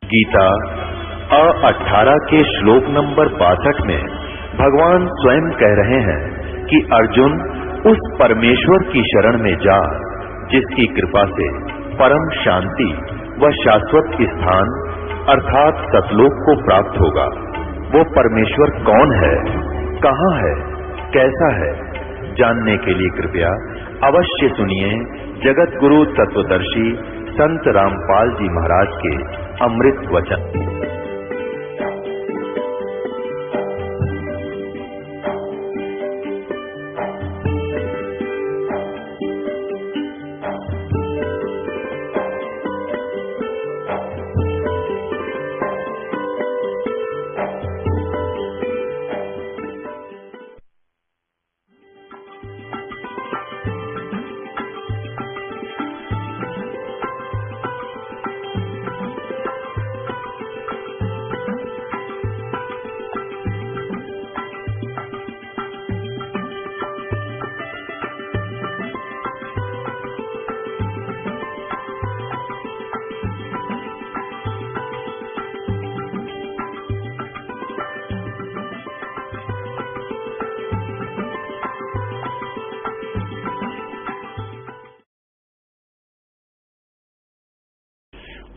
गीता 18 के श्लोक नंबर 62 में भगवान स्वयं कह रहे हैं कि अर्जुन उस परमेश्वर की शरण में जा जिसकी कृपा से परम शांति व शाश्वत स्थान अर्थात सतलोक को प्राप्त होगा। वो परमेश्वर कौन है, कहाँ है, कैसा है, जानने के लिए कृपया अवश्य सुनिए जगत गुरु तत्वदर्शी संत रामपाल जी महाराज के अमृत वचन।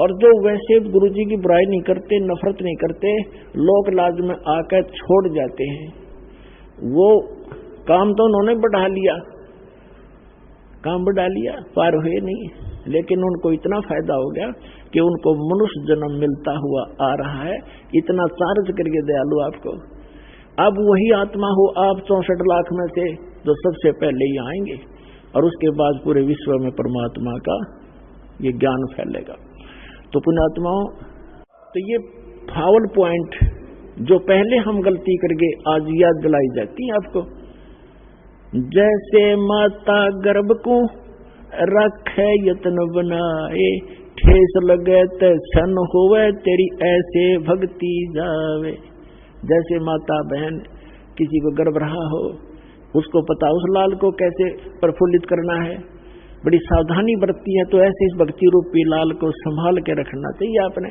और जो वैसे गुरुजी की बुराई नहीं करते, नफरत नहीं करते, लोक लाज में आकर छोड़ जाते हैं, वो काम तो उन्होंने बढ़ा लिया, काम बढ़ा लिया, पार हुए नहीं, लेकिन उनको इतना फायदा हो गया कि उनको मनुष्य जन्म मिलता हुआ आ रहा है। इतना चार्ज करके दयालु आपको। अब वही आत्मा हो आप 64 लाख में से जो सबसे पहले ही आएंगे और उसके बाद पूरे विश्व में परमात्मा का ये ज्ञान फैलेगा। तो पुण्यात्माओं, तो ये फाउल पॉइंट जो पहले हम गलती करके आज याद दिलाई जाती है आपको। जैसे माता गर्भ को रखे यत्न बनाए, ठेस लगे ते सन होवे तेरी ऐसे भक्ति जावे। जैसे माता बहन किसी को गर्भ रहा हो, उसको पता उस लाल को कैसे प्रफुल्लित करना है, बड़ी सावधानी बरतती है, तो ऐसे इस भक्ति रूपी लाल को संभाल के रखना चाहिए आपने।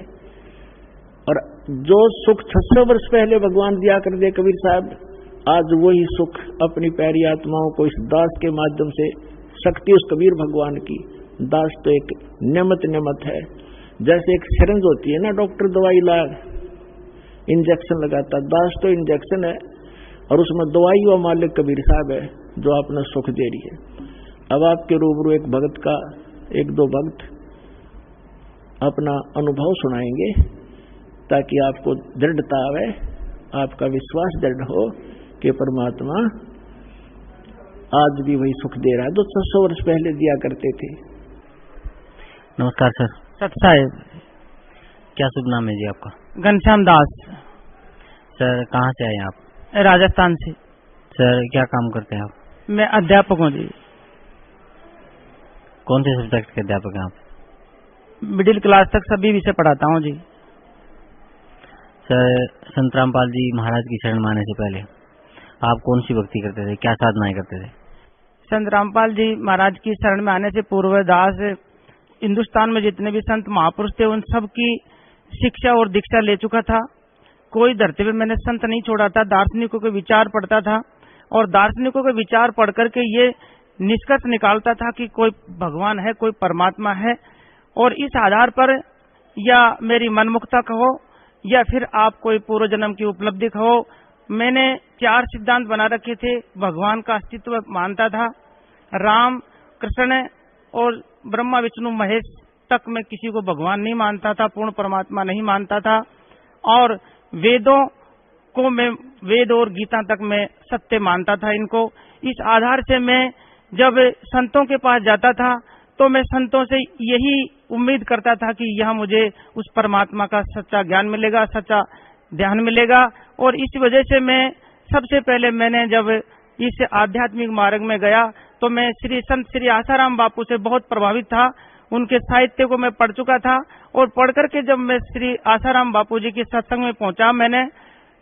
और जो सुख 600 वर्ष पहले भगवान दिया कर दे कबीर साहब, आज वही सुख अपनी प्यारी आत्माओं को इस दास के माध्यम से, शक्ति उस कबीर भगवान की। दास तो एक नेमत है, जैसे एक सिरिंज होती है ना, डॉक्टर दवाई ला इंजेक्शन लगाता, दास तो इंजेक्शन है और उसमें दवाई व मालिक कबीर साहब है जो आपने सुख दे रही है। अब आपके रूबरू एक भगत का, एक दो भक्त अपना अनुभव सुनाएंगे ताकि आपको दृढ़ता आवे, आपका विश्वास दृढ़ हो कि परमात्मा आज भी वही सुख दे रहा है जो 600 वर्ष पहले दिया करते थे। नमस्कार सर। सत साहेब। क्या शुभ नाम है जी आपका? घनश्याम दास। सर कहाँ से आए आप? राजस्थान से। सर क्या काम करते हैं आप? मैं अध्यापक हूँ जी। कौन से सब्जेक्ट के अध्यापक हैं आप? मिडिल क्लास तक सभी विषय पढ़ाता हूँ जी। सर संत रामपाल जी महाराज की शरण में आने से पहले आप कौन सी भक्ति करते थे, क्या साधनाएं करते थे? संत रामपाल जी महाराज की शरण में आने से पूर्व दास हिंदुस्तान में जितने भी संत महापुरुष थे उन सब की शिक्षा और दीक्षा ले चुका था। कोई धरती पे मैंने संत नहीं छोड़ा था। दार्शनिकों के विचार पढ़ता था और दार्शनिकों के विचार पढ़ करके ये निष्कर्ष निकालता था कि कोई भगवान है, कोई परमात्मा है, और इस आधार पर या मेरी मनमुक्ता कहो या फिर आप कोई पूर्व जन्म की उपलब्धि कहो, मैंने 4 सिद्धांत बना रखे थे। भगवान का अस्तित्व मानता था, राम कृष्ण और ब्रह्मा विष्णु महेश तक मैं किसी को भगवान नहीं मानता था, पूर्ण परमात्मा नहीं मानता था, और वेदों को मैं, वेद और गीता तक मैं सत्य मानता था इनको। इस आधार से मैं जब संतों के पास जाता था तो मैं संतों से यही उम्मीद करता था कि यहाँ मुझे उस परमात्मा का सच्चा ज्ञान मिलेगा, सच्चा ध्यान मिलेगा। और इस वजह से मैं सबसे पहले मैंने जब इस आध्यात्मिक मार्ग में गया तो मैं संत श्री आसाराम बापू से बहुत प्रभावित था। उनके साहित्य को मैं पढ़ चुका था और पढ़ करके जब मैं श्री आसाराम बापू जी के सत्संग में पहुंचा, मैंने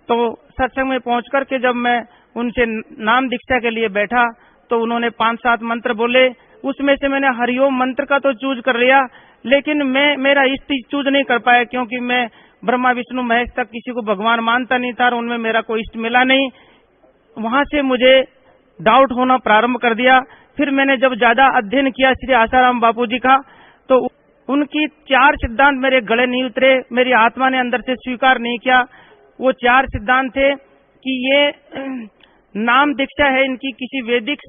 तो सत्संग में पहुंच करके जब मैं उनसे नाम दीक्षा के लिए बैठा तो उन्होंने 5-7 मंत्र बोले उसमें से मैंने हरिओम मंत्र का तो चूज कर लिया, लेकिन मेरा इष्ट चूज नहीं कर पाया, क्योंकि मैं ब्रह्मा विष्णु महेश तक किसी को भगवान मानता नहीं था और उनमें मेरा कोई इष्ट मिला नहीं। वहां से मुझे डाउट होना प्रारंभ कर दिया। फिर मैंने जब ज्यादा अध्ययन किया श्री आसाराम बापूजी का, तो उनकी 4 सिद्धांत मेरे गले नहीं उतरे, मेरी आत्मा ने अंदर से स्वीकार नहीं किया। वो 4 सिद्धांत थे कि ये नाम दीक्षा है, इनकी किसी वैदिक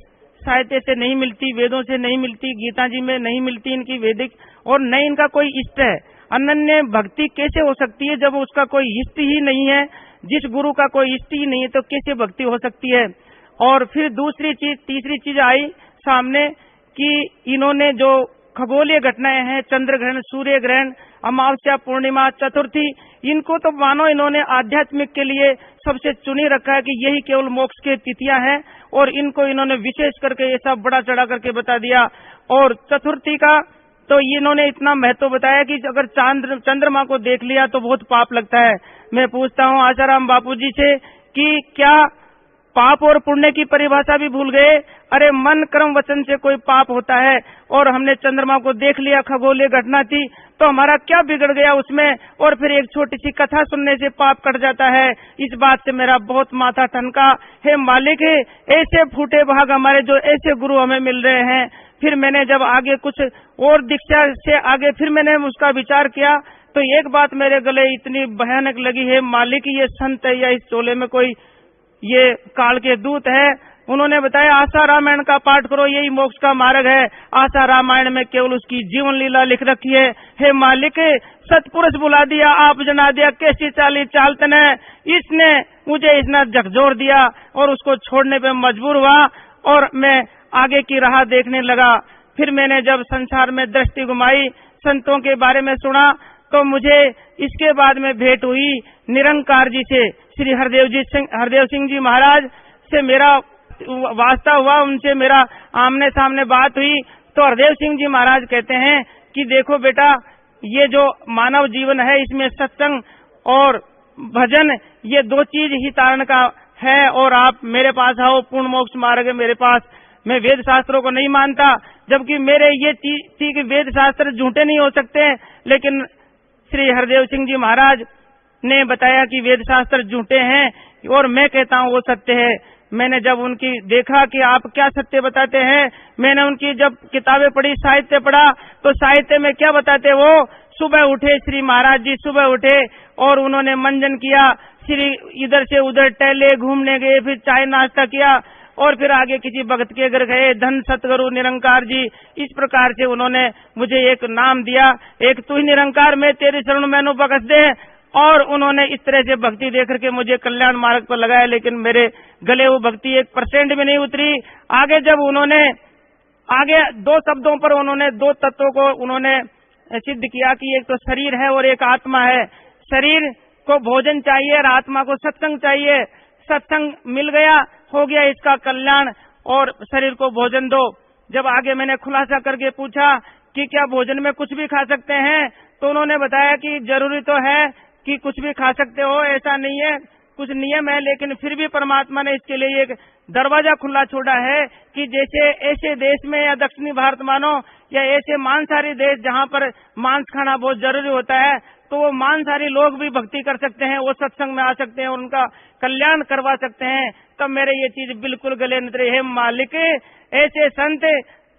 साहित्य से नहीं मिलती, वेदों से नहीं मिलती, गीता जी में नहीं मिलती इनकी वैदिक, और न इनका कोई इष्ट है। अनन्य भक्ति कैसे हो सकती है जब उसका कोई इष्ट ही नहीं है? जिस गुरु का कोई इष्ट ही नहीं है तो कैसे भक्ति हो सकती है? और फिर तीसरी चीज आई सामने कि इन्होंने जो खगोलीय घटनाएं हैं, चंद्र ग्रहण, सूर्य ग्रहण, अमावस्या, पूर्णिमा, चतुर्थी, इनको तो मानो इन्होंने आध्यात्मिक के लिए सबसे चुनी रखा है कि यही केवल मोक्ष की तिथियां हैं, और इनको इन्होंने विशेष करके ये सब बड़ा चढ़ा करके बता दिया। और चतुर्थी का तो इन्होंने इतना महत्व बताया कि अगर चंद्रमा को देख लिया तो बहुत पाप लगता है। मैं पूछता हूँ आसाराम बापूजी से कि क्या पाप और पुण्य की परिभाषा भी भूल गए? अरे मन कर्म वचन से कोई पाप होता है, और हमने चंद्रमा को देख लिया, खगोलीय घटना थी, तो हमारा क्या बिगड़ गया उसमें? और फिर एक छोटी सी कथा सुनने से पाप कट जाता है। इस बात से मेरा बहुत माथा ठनका। हे मालिक, ऐसे फूटे भाग हमारे, जो ऐसे गुरु हमें मिल रहे हैं। फिर मैंने जब आगे कुछ और दीक्षा से आगे फिर मैंने उसका विचार किया, तो एक बात मेरे गले इतनी भयानक लगी, है मालिक ये संत है या इस चोले में कोई ये काल के दूत है। उन्होंने बताया आशा रामायण का पाठ करो, यही मोक्ष का मार्ग है। आशा रामायण में केवल उसकी जीवन लीला लिख रखी है। हे मालिक, सतपुरुष बुला दिया, आप जना दिया, कैसी चाली चालतन है। इसने झकझोर दिया और उसको छोड़ने पे मजबूर हुआ, और मैं आगे की राह देखने लगा। फिर मैंने जब संसार में दृष्टि घुमाई, संतों के बारे में सुना, तो मुझे इसके बाद में भेंट हुई निरंकार जी से। श्री हरदेव सिंह जी महाराज से मेरा वास्ता हुआ, उनसे मेरा आमने सामने बात हुई। तो हरदेव सिंह जी महाराज कहते हैं कि देखो बेटा, ये जो मानव जीवन है इसमें सत्संग और भजन, ये 2 चीज ही तारण का है, और आप मेरे पास आओ, पूर्ण मोक्ष मार्ग है मेरे पास। मैं वेद शास्त्रों को नहीं मानता, जबकि मेरे ये थी कि वेद शास्त्र झूठे नहीं हो सकते, लेकिन श्री हरदेव सिंह जी महाराज ने बताया कि वेद शास्त्र झूठे हैं, और मैं कहता हूँ वो सत्य है। मैंने जब उनकी देखा कि आप क्या सत्य बताते हैं, मैंने उनकी जब किताबें पढ़ी, साहित्य पढ़ा, तो साहित्य में क्या बताते वो? सुबह उठे श्री महाराज जी, सुबह उठे और उन्होंने मंजन किया, श्री इधर से उधर टहले, घूमने गए, फिर चाय नाश्ता किया, और फिर आगे किसी भक्त के घर गए, धन सतगुरु निरंकार जी। इस प्रकार से उन्होंने मुझे एक नाम दिया, एक तू ही निरंकार, मैं तेरी शरण मैनू बख्श दे। और उन्होंने इस तरह से भक्ति देकर के मुझे कल्याण मार्ग पर लगाया, लेकिन मेरे गले वो भक्ति 1% भी नहीं उतरी। आगे जब उन्होंने 2 शब्दों पर उन्होंने 2 तत्वों को उन्होंने सिद्ध किया कि एक तो शरीर है और एक आत्मा है। शरीर को भोजन चाहिए और आत्मा को सत्संग चाहिए। सत्संग मिल गया, हो गया इसका कल्याण, और शरीर को भोजन दो। जब आगे मैंने खुलासा करके पूछा कि क्या भोजन में कुछ भी खा सकते हैं, तो उन्होंने बताया कि जरूरी तो है कि कुछ भी खा सकते हो, ऐसा नहीं है, कुछ नियम है, लेकिन फिर भी परमात्मा ने इसके लिए एक दरवाजा खुला छोड़ा है कि जैसे ऐसे देश में या दक्षिणी भारत मानो, या ऐसे मांसाहारी देश जहाँ पर मांस खाना बहुत जरूरी होता है, तो वो मांसाहारी लोग भी भक्ति कर सकते हैं, वो सत्संग में आ सकते हैं और उनका कल्याण करवा सकते हैं। तब मेरे ये चीज बिल्कुल गले न उतरे। हे मालिक, ऐसे संत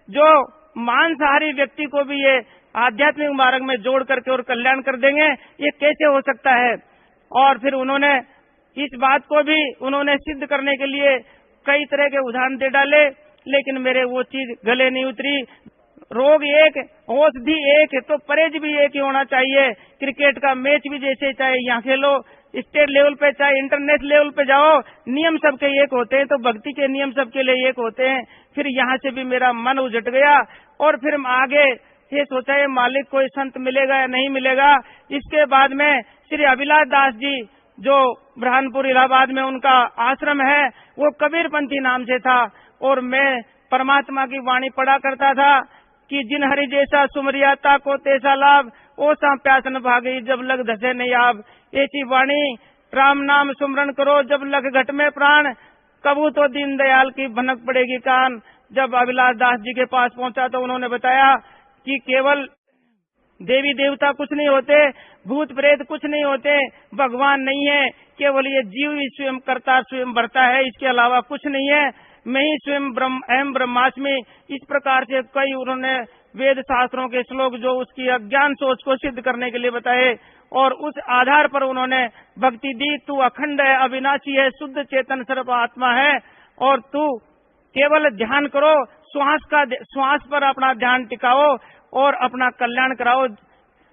जो मांसाहारी व्यक्ति को भी ये आध्यात्मिक मार्ग में जोड़ करके और कल्याण कर देंगे, ये कैसे हो सकता है? और फिर उन्होंने इस बात को भी उन्होंने सिद्ध करने के लिए कई तरह के उदाहरण दे डाले, लेकिन मेरे वो चीज गले नहीं उतरी। रोग एक, औषधि एक, तो परहेज भी एक ही होना चाहिए। क्रिकेट का मैच भी जैसे चाहे यहाँ खेलो, स्टेट लेवल पे चाहे इंटरनेशनल लेवल पे जाओ, नियम सबके एक होते हैं, तो भक्ति के नियम सबके लिए एक होते हैं। फिर यहाँ से भी मेरा मन उजट गया, और फिर आगे ये सोचा ये मालिक कोई संत मिलेगा या नहीं मिलेगा। इसके बाद में श्री अभिलाष दास जी, जो ब्रह्मपुर इलाहाबाद में उनका आश्रम है, वो कबीरपंथी नाम से था, और मैं परमात्मा की वाणी पढ़ा करता था कि जिन हरि जैसा सुमरियाता को तैसा लाभ, ओ सा प्यासन भागी जब लग धसे नहीं आप। ऐसी वाणी राम नाम सुमरण करो जब लग घट में प्राण, कबू तो दीन दयाल की भनक पड़ेगी कान। जब अभिलाष दास जी के पास पहुंचा तो उन्होंने बताया कि केवल देवी देवता कुछ नहीं होते, भूत प्रेत कुछ नहीं होते, भगवान नहीं है, केवल ये जीव ही स्वयं करता स्वयं भरता है, इसके अलावा कुछ नहीं है। मैं ही स्वयं अहम ब्रह्मास्मि। इस प्रकार से कई उन्होंने वेद शास्त्रों के श्लोक जो उसकी अज्ञान सोच को सिद्ध करने के लिए बताए और उस आधार पर उन्होंने भक्ति दी। तू अखंड है, अविनाशी है, शुद्ध चेतन सर्व आत्मा है और तू केवल ध्यान करो, श्वास पर अपना ध्यान टिकाओ और अपना कल्याण कराओ।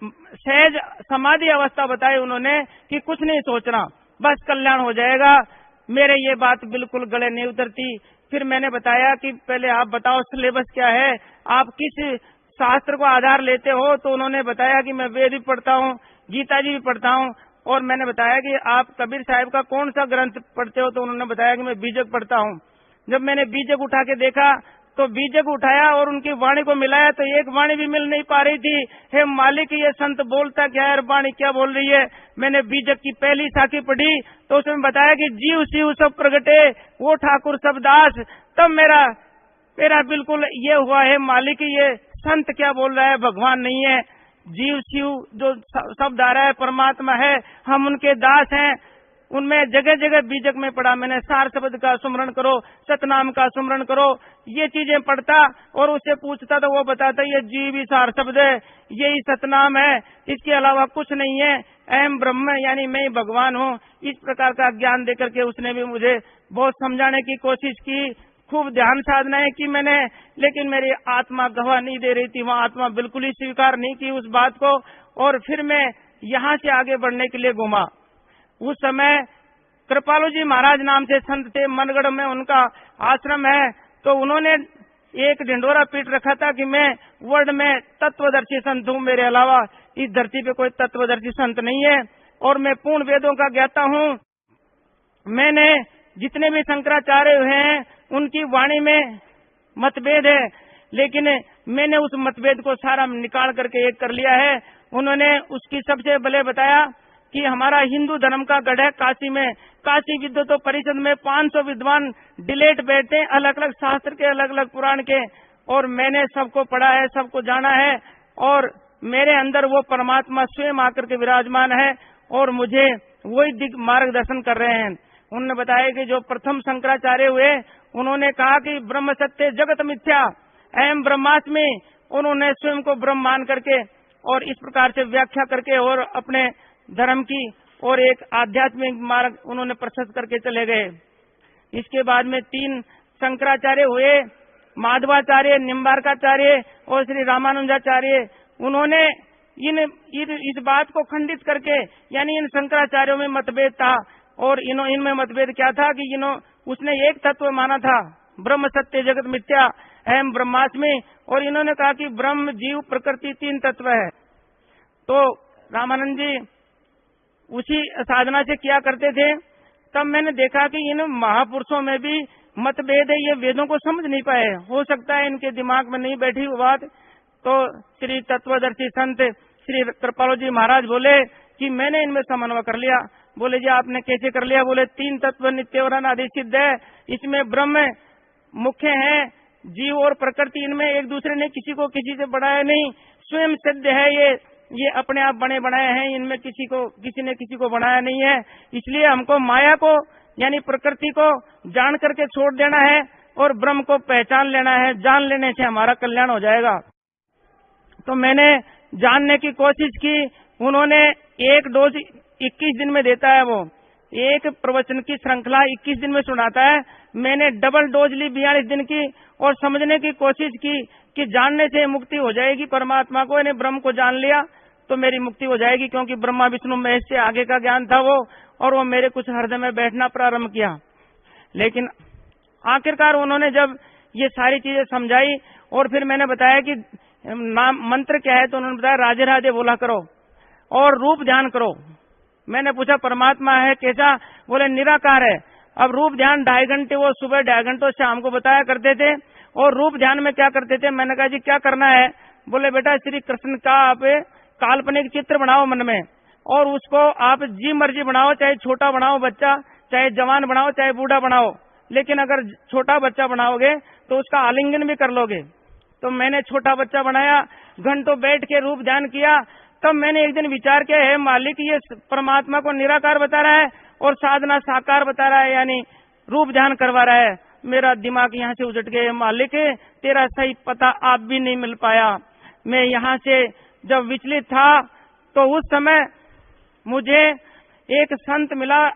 सहज समाधि अवस्था बताई उन्होंने कि कुछ नहीं सोचना, बस कल्याण हो जाएगा। मेरे ये बात बिल्कुल गले नहीं उतरती। फिर मैंने बताया कि पहले आप बताओ सिलेबस क्या है, आप किस शास्त्र को आधार लेते हो। तो उन्होंने बताया कि मैं वेद भी पढ़ता हूँ, गीता जी भी पढ़ता हूँ। और मैंने बताया कि आप कबीर साहब का कौन सा ग्रंथ पढ़ते हो। तो उन्होंने बताया कि मैं बीजक पढ़ता हूँ। जब मैंने बीजक उठा के देखा तो बीजक उठाया और उनकी वाणी को मिलाया तो एक वाणी भी मिल नहीं पा रही थी। हे मालिक, ये संत बोलता क्या है, वाणी क्या बोल रही है। मैंने बीजक की पहली साखी पढ़ी तो उसमें बताया कि जीव शिव सब प्रगटे, वो ठाकुर सब दास। तब मेरा बिल्कुल ये हुआ है मालिक, ये संत क्या बोल रहा है, भगवान नहीं है, जीव शिव जो शब्द आ रहा है परमात्मा है, हम उनके दास हैं। उनमें जगह जगह बीजक में पढ़ा मैंने, सार शब्द का सुमरण करो, सतनाम का सुमरण करो, ये चीजें पढ़ता और उससे पूछता तो वो बताता ये जीव ही सार शब्द है, यही सतनाम है, इसके अलावा कुछ नहीं है, अहम ब्रह्म यानी मैं ही भगवान हूँ। इस प्रकार का ज्ञान देकर के उसने भी मुझे बहुत समझाने की कोशिश की, खूब ध्यान साधनाएं की मैंने, लेकिन मेरी आत्मा गवाह नहीं दे रही थी। वहाँ आत्मा बिल्कुल ही स्वीकार नहीं की उस बात को। और फिर मैं यहाँ से आगे बढ़ने के लिए घूमा। उस समय कृपालु जी महाराज नाम से संत थे, मनगढ़ में उनका आश्रम है। तो उन्होंने एक ढिंडोरा पीट रखा था कि मैं वर्ल्ड में तत्वदर्शी संत हूँ, मेरे अलावा इस धरती पे कोई तत्वदर्शी संत नहीं है और मैं पूर्ण वेदों का ज्ञाता हूँ। मैंने जितने भी शंकराचार्य हुए हैं उनकी वाणी में मतभेद है, लेकिन मैंने उस मतभेद को सारा निकाल करके एक कर लिया है। उन्होंने उसकी सबसे पहले बताया कि हमारा हिंदू धर्म का गढ़ है काशी में, काशी विद्वत परिषद में 500 विद्वान डिलेट बैठते हैं, अलग अलग शास्त्र के, अलग अलग पुराण के, और मैंने सबको पढ़ा है, सबको जाना है और मेरे अंदर वो परमात्मा स्वयं आकर के विराजमान है और मुझे वही मार्गदर्शन कर रहे हैं। उन्होंने बताया कि जो प्रथम शंकराचार्य हुए उन्होंने कहा कि ब्रह्म सत्य जगत मिथ्या, अहम ब्रह्मास्मि। उन्होंने स्वयं को ब्रह्म मान करके और इस प्रकार से व्याख्या करके और अपने धर्म की और एक आध्यात्मिक मार्ग उन्होंने प्रशस्त करके चले गए। इसके बाद में 3 शंकराचार्य हुए, माधवाचार्य, निम्बार्काचार्य और श्री रामानुजाचार्य। उन्होंने इस बात को खंडित करके, यानी इन शंकराचार्यों में मतभेद था और इनमें मतभेद क्या था कि उसने एक तत्व माना था, ब्रह्म सत्य जगत मिथ्या अहम ब्रह्मास्मि, और इन्होंने कहा कि ब्रह्म जीव प्रकृति 3 तत्व है। तो रामानंद जी उसी साधना से किया करते थे। तब मैंने देखा कि इन महापुरुषों में भी मतभेद है, ये वेदों को समझ नहीं पाए, हो सकता है इनके दिमाग में नहीं बैठी वो बात। तो श्री तत्वदर्शी संत श्री कृपालु जी महाराज बोले कि मैंने इनमें समन्वय कर लिया। बोले जी आपने कैसे कर लिया? बोले 3 तत्व नित्य और अनादि सिद्ध है, इसमें ब्रह्म मुख्य है, जीव और प्रकृति इनमें एक दूसरे ने किसी को किसी से बढ़ाया नहीं, स्वयं सिद्ध है, ये अपने आप बने बनाए हैं, इनमें किसी ने किसी को बनाया नहीं है। इसलिए हमको माया को यानी प्रकृति को जान करके छोड़ देना है और ब्रह्म को पहचान लेना है, जान लेने से हमारा कल्याण हो जाएगा। तो मैंने जानने की कोशिश की। उन्होंने एक डोज 21 दिन में देता है, वो एक प्रवचन की श्रृंखला 21 दिन में सुनाता है। मैंने डबल डोज ली 42 दिन की और समझने की कोशिश की कि जानने से मुक्ति हो जाएगी परमात्मा को, यानी ब्रह्म को जान लिया तो मेरी मुक्ति हो जाएगी, क्योंकि ब्रह्मा विष्णु महेश से आगे का ज्ञान था वो, और वो मेरे कुछ हृदय में बैठना प्रारंभ किया। लेकिन आखिरकार उन्होंने जब ये सारी चीजें समझाई और फिर मैंने बताया कि मंत्र क्या है, तो उन्होंने बताया राधे राधे बोला करो और रूप ध्यान करो। मैंने पूछा परमात्मा है कैसा? बोले निराकार है। अब रूप ध्यान 2.5 घंटे वो सुबह 2.5 घंटे शाम को बताया करते थे। और रूप ध्यान में क्या करते थे? मैंने कहा जी क्या करना है? बोले बेटा श्री कृष्ण का आप काल्पनिक चित्र बनाओ मन में और उसको आप जी मर्जी बनाओ, चाहे छोटा बनाओ बच्चा, चाहे जवान बनाओ, चाहे बूढ़ा बनाओ। लेकिन अगर छोटा बच्चा बनाओगे तो उसका आलिंगन भी कर लोगे। तो मैंने छोटा बच्चा बनाया, घंटों बैठ के रूप ध्यान किया। तब मैंने एक दिन विचार किया, है मालिक, ये परमात्मा को निराकार बता रहा है और साधना साकार बता रहा है, यानी रूप ध्यान करवा रहा है। मेरा दिमाग यहाँ से उजट गया, मालिक तेरा सही पता आप भी नहीं मिल पाया। मैं यहाँ से जब विचलित था तो उस समय मुझे एक संत मिला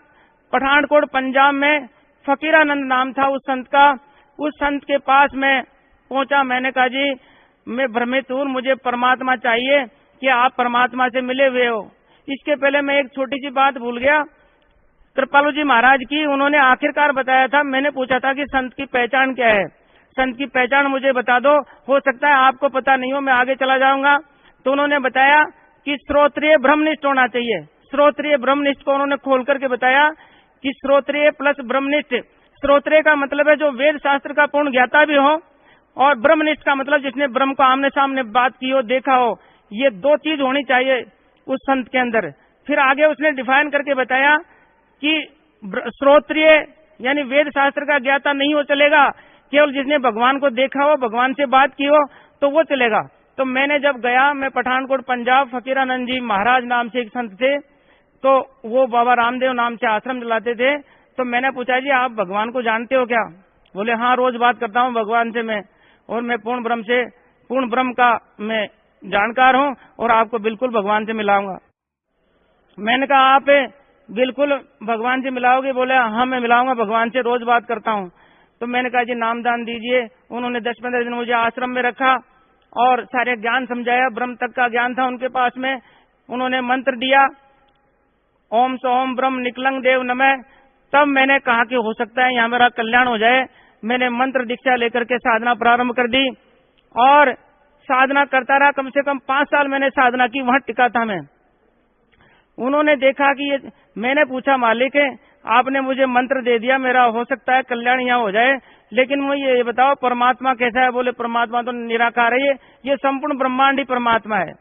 पठानकोट पंजाब में, फकीरानंद नाम था उस संत का। उस संत के पास मैं पहुंचा। मैंने कहा, जी मैं भ्रमित हूं, मुझे परमात्मा चाहिए, कि आप परमात्मा से मिले हुए हो। इसके पहले मैं एक छोटी सी बात भूल गया, कृपालू जी महाराज की। उन्होंने आखिरकार बताया था, मैंने पूछा था कि संत की पहचान क्या है, संत की पहचान मुझे बता दो, हो सकता है आपको पता नहीं हो, मैं आगे चला जाऊंगा। तो उन्होंने बताया कि श्रोत्रिय ब्रह्मनिष्ठ होना चाहिए। श्रोत्रिय ब्रह्मनिष्ठ को उन्होंने खोल करके बताया कि श्रोत्रिय प्लस ब्रह्मनिष्ठ। श्रोत्रिय का मतलब है जो वेद शास्त्र का पूर्ण ज्ञाता भी हो, और ब्रह्मनिष्ठ का मतलब जिसने ब्रह्म को आमने सामने बात की हो, देखा हो। ये दो चीज होनी चाहिए उस संत के अंदर। फिर आगे उसने डिफाइन करके बताया कि श्रोत्रिय यानी वेद शास्त्र का ज्ञाता नहीं हो चलेगा, केवल जिसने भगवान को देखा हो, भगवान से बात की हो, तो वो चलेगा। तो मैंने जब गया, मैं पठानकोट पंजाब, फकीरानंद जी महाराज नाम से एक संत थे, तो वो बाबा रामदेव नाम से आश्रम चलाते थे। तो मैंने पूछा, जी आप भगवान को जानते हो क्या? बोले, हाँ रोज बात करता हूँ भगवान से मैं, और मैं पूर्ण ब्रह्म का मैं जानकार हूँ, और आपको बिल्कुल भगवान से मिलाऊंगा। मैंने कहा, आप बिल्कुल भगवान से मिलाओगे? बोले, हाँ मैं मिलाऊंगा भगवान से, रोज बात करता हूँ। तो मैंने कहा, जी नामदान दीजिए। उन्होंने 10-15 दिन मुझे आश्रम में रखा और सारे ज्ञान समझाया, ब्रह्म तक का ज्ञान था उनके पास में। उन्होंने मंत्र दिया, ओम सोम ब्रह्म निकलंग देव नमः। तब मैंने कहा कि हो सकता है यहाँ मेरा कल्याण हो जाए। मैंने मंत्र दीक्षा लेकर के साधना प्रारंभ कर दी और साधना करता रहा। कम से कम 5 साल मैंने साधना की, वहां टिका था मैं। उन्होंने देखा कि ये, मैंने पूछा, मालिक आपने मुझे मंत्र दे दिया, मेरा हो सकता है कल्याण यहाँ हो जाए, लेकिन मुझे ये बताओ परमात्मा कैसा है? बोले, परमात्मा तो निराकार है, ये संपूर्ण ब्रह्मांड ही परमात्मा है।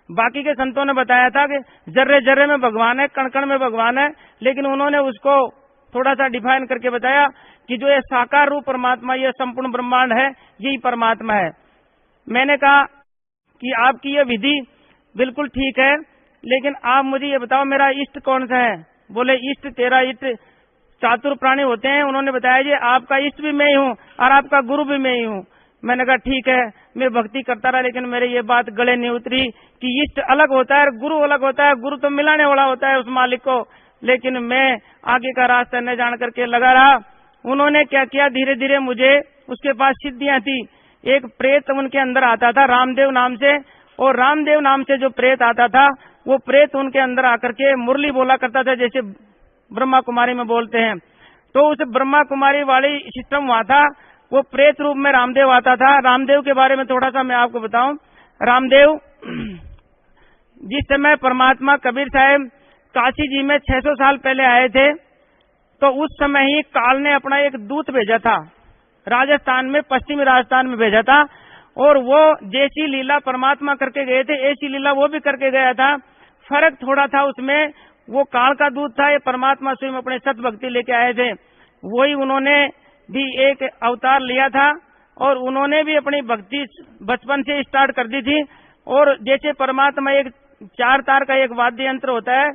बाकी के संतों ने बताया था कि जर्रे जर्रे में भगवान है, कण कण में भगवान है, लेकिन उन्होंने उसको थोड़ा सा डिफाइन करके बताया कि जो ये साकार रूप परमात्मा, ये संपूर्ण ब्रह्मांड है, यही परमात्मा है। मैंने कहा कि आपकी ये विधि बिल्कुल ठीक है, लेकिन आप मुझे ये बताओ मेरा इष्ट कौन सा है? बोले, इष्ट तेरा इष्ट चातुर प्राणी होते हैं। उन्होंने बताया, जी आपका इष्ट भी मैं ही हूँ और आपका गुरु भी मैं ही हूँ। मैंने कहा ठीक है, मैं भक्ति करता रहा, लेकिन मेरे ये बात गले नहीं उतरी कि इष्ट अलग होता है और गुरु अलग होता है। गुरु तो मिलाने वाला होता है उस मालिक को, लेकिन मैं आगे का रास्ता न जान करके लगा रहा। उन्होंने क्या किया, धीरे धीरे मुझे उसके पास सिद्धियां थी। एक प्रेत उनके अंदर आता था रामदेव नाम से, और रामदेव नाम से जो प्रेत आता था, वो प्रेत उनके अंदर आकर के मुरली बोला करता था, जैसे ब्रह्मा कुमारी में बोलते हैं। तो उस ब्रह्मा कुमारी वाली सिस्टम हुआ था। वो प्रेत रूप में रामदेव आता था। रामदेव के बारे में थोड़ा सा मैं आपको बताऊं। रामदेव जिस समय परमात्मा कबीर साहब काशी जी में 600 साल पहले आए थे, तो उस समय ही काल ने अपना एक दूत भेजा था, राजस्थान में, पश्चिमी राजस्थान में भेजा था, और वो जैसी लीला परमात्मा करके गए थे, ऐसी लीला वो भी करके गया था। फर्क थोड़ा था उसमें, वो काल का दूत था, ये परमात्मा स्वयं अपने सत भक्ति लेके आए थे। वही उन्होंने भी एक अवतार लिया था, और उन्होंने भी अपनी भक्ति बचपन से स्टार्ट कर दी थी। और जैसे परमात्मा एक 4 तार का एक वाद्य यंत्र होता है,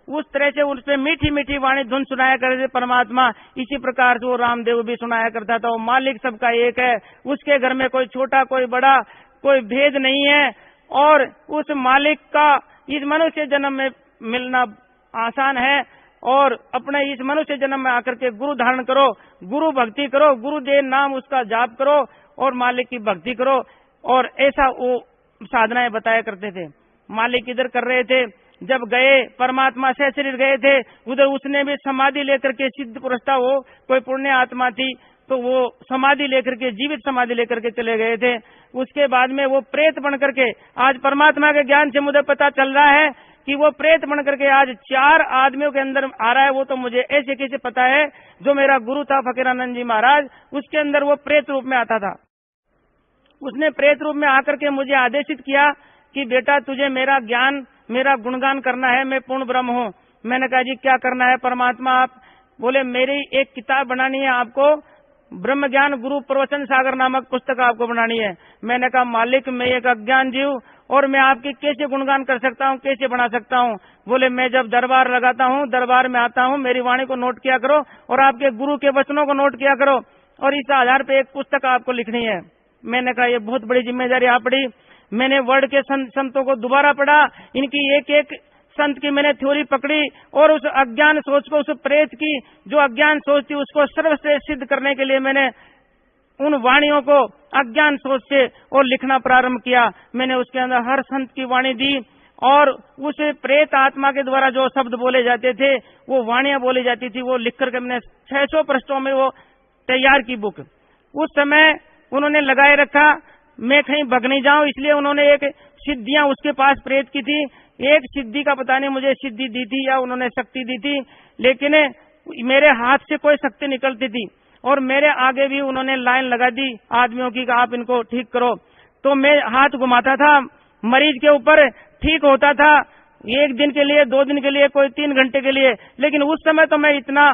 उस तरह से उसपे मीठी मीठी वाणी धुन सुनाया करते थे परमात्मा। इसी प्रकार से वो रामदेव भी सुनाया करता था। वो मालिक सबका एक है, उसके घर में कोई छोटा कोई बड़ा कोई भेद नहीं है, और उस मालिक का इस मनुष्य जन्म में मिलना आसान है। और अपने इस मनुष्य जन्म में आकर के गुरु धारण करो, गुरु भक्ति करो, गुरुदेव नाम उसका जाप करो और मालिक की भक्ति करो। और ऐसा वो साधनाएं बताया करते थे। मालिक इधर कर रहे थे, जब गए परमात्मा से शरीर गए थे, उधर उसने भी समाधि लेकर के, सिद्ध पुरुष था वो, कोई पुण्य आत्मा थी, तो वो समाधि लेकर के, जीवित समाधि लेकर के चले गए थे। उसके बाद में वो प्रेत बन करके, आज परमात्मा के ज्ञान से मुझे पता चल रहा है कि वो प्रेत बन करके आज 4 आदमियों के अंदर आ रहा है। वो तो मुझे ऐसे कैसे पता है, जो मेरा गुरु था फकीरानंद जी महाराज, उसके अंदर वो प्रेत रूप में आता था। उसने प्रेत रूप में आकर के मुझे आदेशित किया कि बेटा तुझे मेरा ज्ञान, मेरा गुणगान करना है, मैं पूर्ण ब्रह्म हूँ। मैंने कहा, जी क्या करना है परमात्मा आप? बोले, मेरी एक किताब बनानी है आपको, ब्रह्म ज्ञान गुरु प्रवचन सागर नामक पुस्तक आपको बनानी है। मैंने कहा मालिक मैं एक अज्ञान जीव और मैं आपकी कैसे गुणगान कर सकता हूँ, कैसे बना सकता हूँ। बोले मैं जब दरबार लगाता हूँ, दरबार में आता हूँ, मेरी वाणी को नोट किया करो और आपके गुरु के वचनों को नोट किया करो और इस आधार पे एक पुस्तक आपको लिखनी है। मैंने कहा ये बहुत बड़ी जिम्मेदारी आप पड़ी। मैंने वर्ड के संतों को दोबारा पढ़ा, इनकी एक एक संत की मैंने थ्योरी पकड़ी और उस अज्ञान सोच को, उस प्रेत की जो अज्ञान सोच थी उसको सर्वश्रेष्ठ सिद्ध करने के लिए मैंने उन वाणियों को अज्ञान सोच से और लिखना प्रारंभ किया। मैंने उसके अंदर हर संत की वाणी दी और उस प्रेत आत्मा के द्वारा जो शब्द बोले जाते थे, वो वाणियां बोली जाती थी, वो लिख करके मैंने 600 पृष्ठों में वो तैयार की बुक। उस समय उन्होंने लगाए रखा मैं कहीं भग नहीं जाऊं, इसलिए उन्होंने एक सिद्धियां उसके पास प्रेत की थी। एक सिद्धि का पता नहीं मुझे सिद्धि दी थी या उन्होंने शक्ति दी थी, लेकिन मेरे हाथ से कोई शक्ति निकलती थी और मेरे आगे भी उन्होंने लाइन लगा दी आदमियों की कि आप इनको ठीक करो। तो मैं हाथ घुमाता था मरीज के ऊपर, ठीक होता था 1 दिन के लिए, 2 दिन के लिए, कोई 3 घंटे के लिए। लेकिन उस समय तो मैं इतना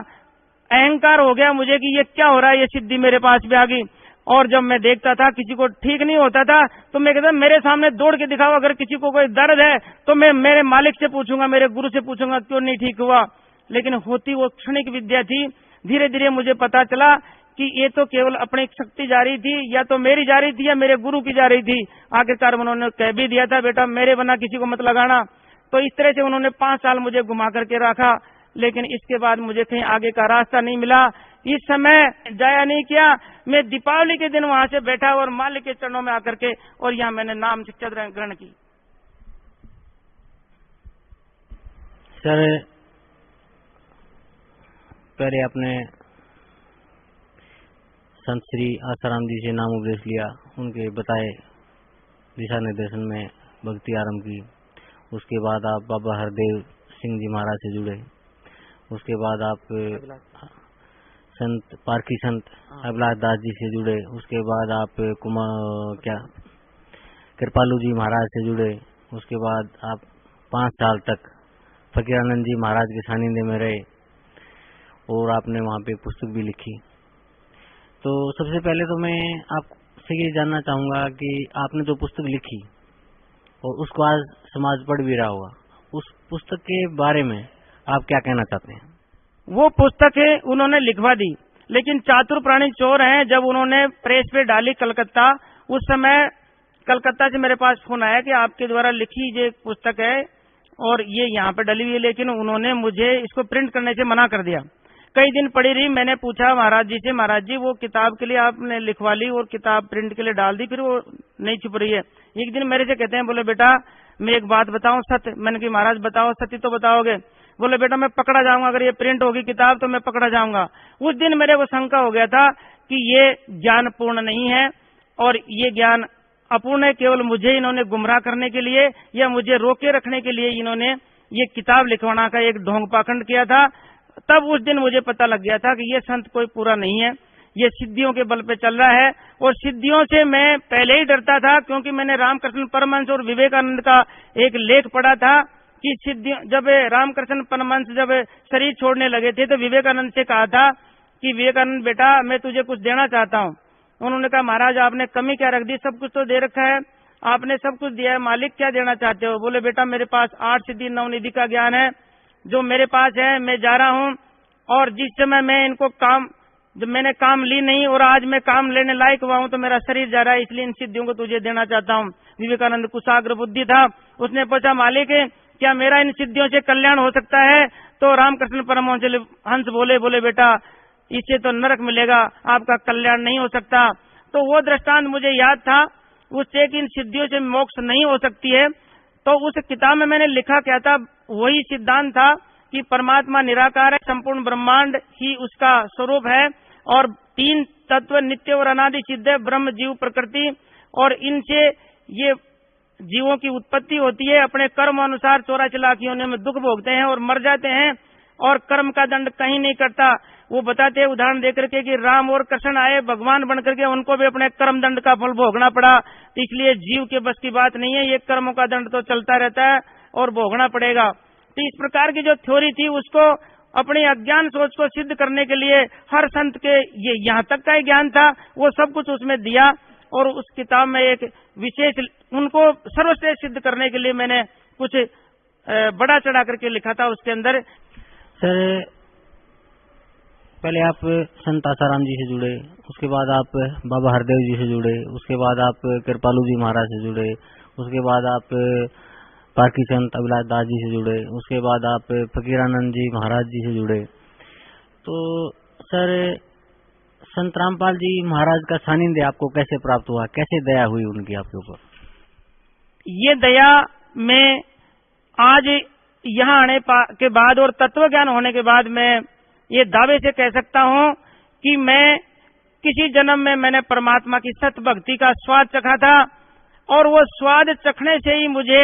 अहंकार हो गया मुझे कि ये क्या हो रहा है, ये सिद्धि मेरे पास भी आ गई। और जब मैं देखता था किसी को ठीक नहीं होता था तो मैं कहता मेरे सामने दौड़ के दिखाओ, अगर किसी को कोई दर्द है तो मैं मेरे मालिक से पूछूंगा, मेरे गुरु से पूछूंगा क्यों नहीं ठीक हुआ। लेकिन होती वो क्षणिक विद्या थी। धीरे धीरे मुझे पता चला कि ये तो केवल अपनी शक्ति जा रही थी, या तो मेरी जा रही थी या मेरे गुरु की जा रही थी। आखिरकार उन्होंने कह भी दिया था बेटा मेरे बना किसी को मत लगाना। तो इस तरह से उन्होंने 5 साल मुझे घुमा करके रखा, लेकिन इसके बाद मुझे कहीं आगे का रास्ता नहीं मिला। इस समय जाया नहीं किया, मैं दीपावली के दिन वहां से बैठा और मालिक के चरणों में आकर के और यहाँ मैंने नाम शिक्षा ग्रहण की। सर पहले आपने संत श्री आसाराम जी से नाम उपदेश लिया, उनके बताए दिशा निर्देशन में भक्ति आरंभ की। उसके बाद आप बाबा हरदेव सिंह जी महाराज से जुड़े। उसके बाद आप संत पारखी संत अभिलाष दास जी से जुड़े। उसके बाद आप कृपालू जी महाराज से जुड़े। उसके बाद आप 5 साल तक फकीरानंद जी महाराज के सानिध्य में रहे और आपने वहाँ पे पुस्तक भी लिखी। तो सबसे पहले तो मैं आपसे ये जानना चाहूंगा कि आपने जो पुस्तक लिखी और उसको आज समाज पढ़ भी रहा होगा, उस पुस्तक के बारे में आप क्या कहना चाहते हैं? वो पुस्तक उन्होंने लिखवा दी, लेकिन चातुर प्राणी चोर हैं। जब उन्होंने प्रेस पे डाली कलकत्ता, उस समय कलकत्ता से मेरे पास फोन आया कि आपके द्वारा लिखी ये पुस्तक है और ये यहाँ पे डली हुई है, लेकिन उन्होंने मुझे इसको प्रिंट करने से मना कर दिया। कई दिन पड़ी रही। मैंने पूछा महाराज जी से, महाराज जी वो किताब के लिए आपने लिखवा ली और किताब प्रिंट के लिए डाल दी, फिर वो नहीं छुप रही है। एक दिन मेरे से कहते हैं, बोले बेटा मैं एक बात बताऊं सत्य। मैंने कहा महाराज बताओ, सत्य तो बताओगे। बोले बेटा मैं पकड़ा जाऊंगा, अगर ये प्रिंट होगी किताब तो मैं पकड़ा जाऊंगा। उस दिन मेरे को शंका हो गया था कि ये ज्ञान पूर्ण नहीं है और ये ज्ञान अपूर्ण है, केवल मुझे इन्होंने गुमराह करने के लिए या मुझे रोके रखने के लिए इन्होंने ये किताब लिखवाना का एक ढोंग पाखंड किया था। तब उस दिन मुझे पता लग गया था कि ये संत कोई पूरा नहीं है, ये सिद्धियों के बल पे चल रहा है। और सिद्धियों से मैं पहले ही डरता था, क्योंकि मैंने रामकृष्ण परमहंस और विवेकानंद का एक लेख पढ़ा था कि सिद्धियों, जब रामकृष्ण परमहंस जब शरीर छोड़ने लगे थे तो विवेकानंद से कहा था कि विवेकानंद बेटा मैं तुझे कुछ देना चाहता हूँ। उन्होंने कहा महाराज आपने कमी क्या रख दी, सब कुछ तो दे रखा है, आपने सब कुछ दिया है, मालिक क्या देना चाहते हो। बोले बेटा मेरे पास 8 सिद्धि 9 निधि का ज्ञान है जो मेरे पास है, मैं जा रहा हूँ और जिस समय मैं इनको जब मैंने काम ली नहीं और आज मैं काम लेने लायक हुआ हूँ तो मेरा शरीर जा रहा है, इसलिए इन सिद्धियों को तुझे देना चाहता हूँ। विवेकानंद कुशाग्र बुद्धि था, उसने पूछा मालिक क्या मेरा इन सिद्धियों से कल्याण हो सकता है। तो रामकृष्ण परमहंस बोले बेटा इससे तो नरक मिलेगा, आपका कल्याण नहीं हो सकता। तो वो दृष्टांत मुझे याद था उससे कि इन सिद्धियों से मोक्ष नहीं हो सकती है। तो उस किताब में मैंने लिखा क्या था, वही सिद्धांत था कि परमात्मा निराकार है, संपूर्ण ब्रह्मांड ही उसका स्वरूप है और 3 तत्व नित्य और अनादि सिद्ध है, ब्रह्म जीव प्रकृति, और इनसे ये जीवों की उत्पत्ति होती है, अपने कर्म अनुसार 84 लाख योनियों में दुख भोगते हैं और मर जाते हैं और कर्म का दंड कहीं नहीं करता। वो बताते हैं उदाहरण देकर के कि राम और कृष्ण आए भगवान बन करके, उनको भी अपने कर्म दंड का फल भोगना पड़ा, तो इसलिए जीव के बस की बात नहीं है, ये कर्मों का दंड तो चलता रहता है और भोगना पड़ेगा। तो इस प्रकार की जो थ्योरी थी उसको अपनी अज्ञान सोच को सिद्ध करने के लिए हर संत के ये यहाँ तक का ही ज्ञान था, वो सब कुछ उसमें दिया। और उस किताब में एक विशेष उनको सर्वश्रेष्ठ सिद्ध करने के लिए मैंने कुछ बड़ा चढ़ा करके लिखा था उसके अंदर। सर, पहले आप संत आसाराम जी से जुड़े, उसके बाद आप बाबा हरदेव जी से जुड़े, उसके बाद आप कृपालू जी महाराज से जुड़े, उसके बाद आप पारकी संत अभिलाष दास जी से जुड़े, उसके बाद आप फकीरानंद जी महाराज जी से जुड़े। तो सर, संत रामपाल जी महाराज का सानिध्य आपको कैसे प्राप्त हुआ, कैसे दया हुई उनकी आपके ऊपर? ये दया मैं आज यहाँ आने के बाद और तत्व ज्ञान होने के बाद मैं ये दावे से कह सकता हूँ कि मैं किसी जन्म में मैंने परमात्मा की सत भक्ति का स्वाद चखा था, और वो स्वाद चखने से ही मुझे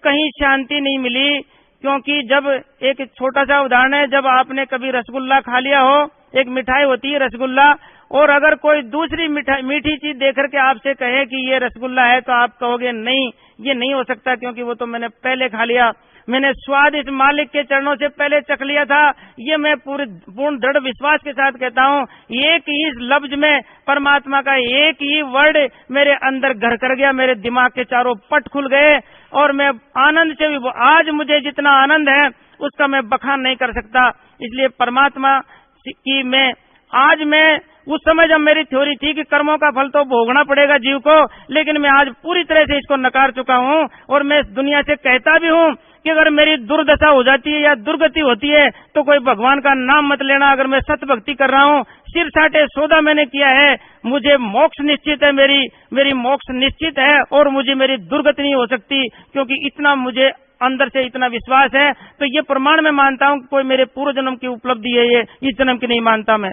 कहीं शांति नहीं मिली। क्योंकि जब एक छोटा सा उदाहरण है, जब आपने कभी रसगुल्ला खा लिया हो, एक मिठाई होती है रसगुल्ला, और अगर कोई दूसरी मीठी चीज देकर के आपसे कहे कि ये रसगुल्ला है, तो आप कहोगे नहीं, ये नहीं हो सकता, क्योंकि वो तो मैंने पहले खा लिया, मैंने स्वाद इस मालिक के चरणों से पहले चख लिया था। ये मैं पूर्ण दृढ़ विश्वास के साथ कहता हूँ। एक ही लफ्ज में परमात्मा का एक ही वर्ड मेरे अंदर घर कर गया, मेरे दिमाग के चारों पट खुल गए, और मैं आनंद से भी, आज मुझे जितना आनंद है उसका मैं बखान नहीं कर सकता। इसलिए परमात्मा की मैं उस समय जब मेरी थ्योरी थी कि कर्मों का फल तो भोगना पड़ेगा जीव को, लेकिन मैं आज पूरी तरह से इसको नकार चुका हूँ। और मैं इस दुनिया से कहता भी हूँ कि अगर मेरी दुर्दशा हो जाती है या दुर्गति होती है तो कोई भगवान का नाम मत लेना। अगर मैं सत भक्ति कर रहा हूँ, सिर साटे सौदा मैंने किया है, मुझे मोक्ष निश्चित है, मेरी मोक्ष निश्चित है, और मुझे मेरी दुर्गति नहीं हो सकती, क्योंकि इतना मुझे अंदर से इतना विश्वास है। तो ये प्रमाण मैं मानता हूँ, कोई मेरे पूर्व जन्म की उपलब्धि है, ये इस जन्म की नहीं मानता मैं।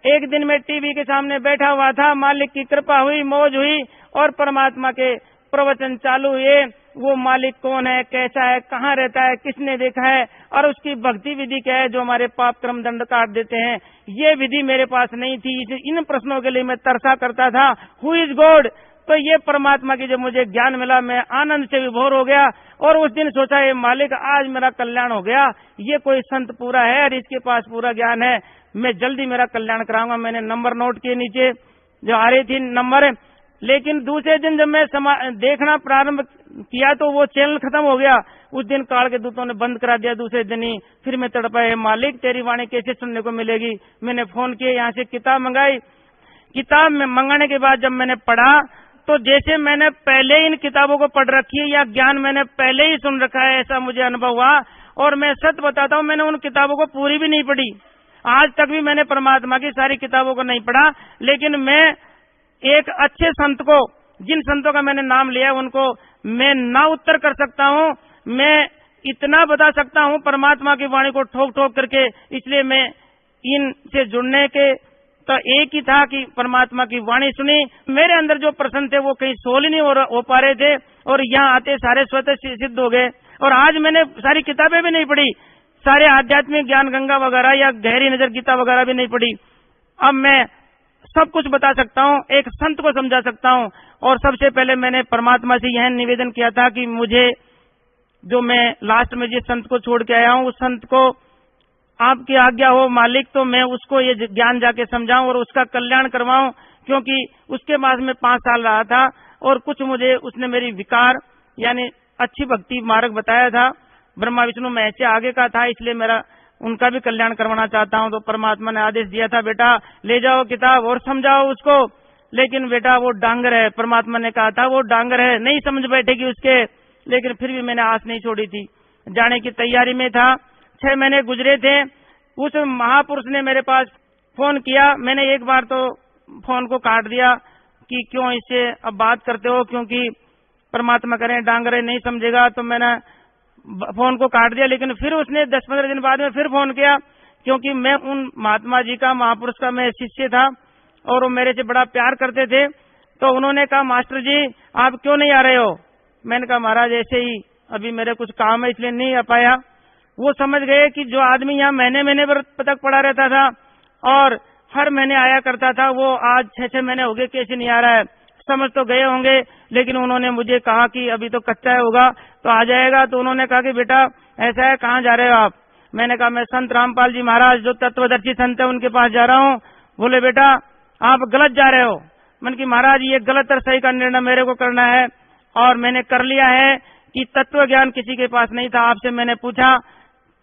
एक दिन मैं टीवी के सामने बैठा हुआ था, मालिक की कृपा हुई, मौज हुई, और परमात्मा के प्रवचन चालू हुए। वो मालिक कौन है, कैसा है, कहाँ रहता है, किसने देखा है, और उसकी भक्ति विधि क्या है जो हमारे पाप कर्म दंड काट देते हैं, ये विधि मेरे पास नहीं थी। इन प्रश्नों के लिए मैं तरसा करता था, हु इज गॉड। तो ये परमात्मा की जब मुझे ज्ञान मिला, मैं आनंद से विभोर हो गया, और उस दिन सोचा, ये मालिक आज मेरा कल्याण हो गया, ये कोई संत पूरा है और इसके पास पूरा ज्ञान है, मैं जल्दी मेरा कल्याण कराऊंगा। मैंने नंबर नोट किए नीचे जो आ रही थी नंबर, लेकिन दूसरे दिन जब मैं देखना प्रारंभ किया तो वो चैनल खत्म हो गया। उस दिन काल के दूतों ने बंद करा दिया दूसरे दिन ही। फिर मैं तड़पाया, मालिक तेरी वाणी कैसे सुनने को मिलेगी। मैंने फोन किया, यहाँ से किताब मंगाई। किताब में मंगाने के बाद जब मैंने पढ़ा, तो जैसे मैंने पहले इन किताबों को पढ़ रखी है या ज्ञान मैंने पहले ही सुन रखा है, ऐसा मुझे अनुभव हुआ। और मैं सच बताता हूँ, मैंने उन किताबों को पूरी भी नहीं पढ़ी, आज तक भी मैंने परमात्मा की सारी किताबों को नहीं पढ़ा। लेकिन मैं एक अच्छे संत को, जिन संतों का मैंने नाम लिया, उनको मैं ना उत्तर कर सकता हूँ। मैं इतना बता सकता हूँ परमात्मा की वाणी को ठोक ठोक करके। इसलिए मैं इनसे जुड़ने के तो एक ही था कि परमात्मा की वाणी सुनी। मेरे अंदर जो प्रश्न थे वो कहीं सोल ही नहीं हो पा रहे थे, और यहाँ आते सारे स्वतः सिद्ध हो गए। और आज मैंने सारी किताबें भी नहीं पढ़ी, सारे आध्यात्मिक ज्ञान गंगा वगैरह या गहरी नजर गीता वगैरह भी नहीं पढ़ी। अब मैं सब कुछ बता सकता हूँ, एक संत को समझा सकता हूँ। और सबसे पहले मैंने परमात्मा से यह निवेदन किया था कि मुझे, जो मैं लास्ट में जिस संत को छोड़ के आया हूँ, उस संत को आपकी आज्ञा हो मालिक, तो मैं उसको ये ज्ञान जाके समझाऊं और उसका कल्याण करवाऊं। क्योंकि उसके पास में 5 साल रहा था, और कुछ मुझे उसने मेरी विकार यानी अच्छी भक्ति मार्ग बताया था, ब्रह्मा विष्णु मैं ऐसे आगे का था, इसलिए मेरा उनका भी कल्याण करवाना चाहता हूं। तो परमात्मा ने आदेश दिया था, बेटा ले जाओ किताब और समझाओ उसको। लेकिन बेटा वो डांगर है, परमात्मा ने कहा था वो डांगर है, नहीं समझ बैठेगी उसके। लेकिन फिर भी मैंने आस नहीं छोड़ी थी, जाने की तैयारी में था। 6 महीने गुजरे थे। उस महापुरुष ने मेरे पास फोन किया, मैंने एक बार तो फोन को काट दिया कि क्यों इससे अब बात करते हो, क्योंकि परमात्मा करें डांगर है, नहीं समझेगा। तो मैंने फोन को काट दिया। लेकिन फिर उसने 10-15 दिन बाद में फिर फोन किया, क्योंकि मैं उन महात्मा जी का, महापुरुष का मैं शिष्य था और वो मेरे से बड़ा प्यार करते थे। तो उन्होंने कहा, मास्टर जी आप क्यों नहीं आ रहे हो। मैंने कहा, महाराज ऐसे ही अभी मेरे कुछ काम है इसलिए नहीं आ पाया। वो समझ गए कि जो आदमी यहाँ महीने महीने पर तक पड़ा रहता था और हर महीने आया करता था, वो आज 6-6 महीने हो गए कैसे नहीं आ रहा है। समझ तो गए होंगे। लेकिन उन्होंने मुझे कहा कि अभी तो कच्चा होगा तो आ जाएगा। तो उन्होंने कहा कि बेटा ऐसा है, कहाँ जा रहे हो आप। मैंने कहा मैं संत रामपाल जी महाराज जो तत्वदर्शी संत है उनके पास जा रहा हूँ। बोले बेटा आप गलत जा रहे हो। मैंने कहा महाराज ये गलत और सही का निर्णय मेरे को करना है और मैंने कर लिया है कि तत्व ज्ञान किसी के पास नहीं था। आपसे मैंने पूछा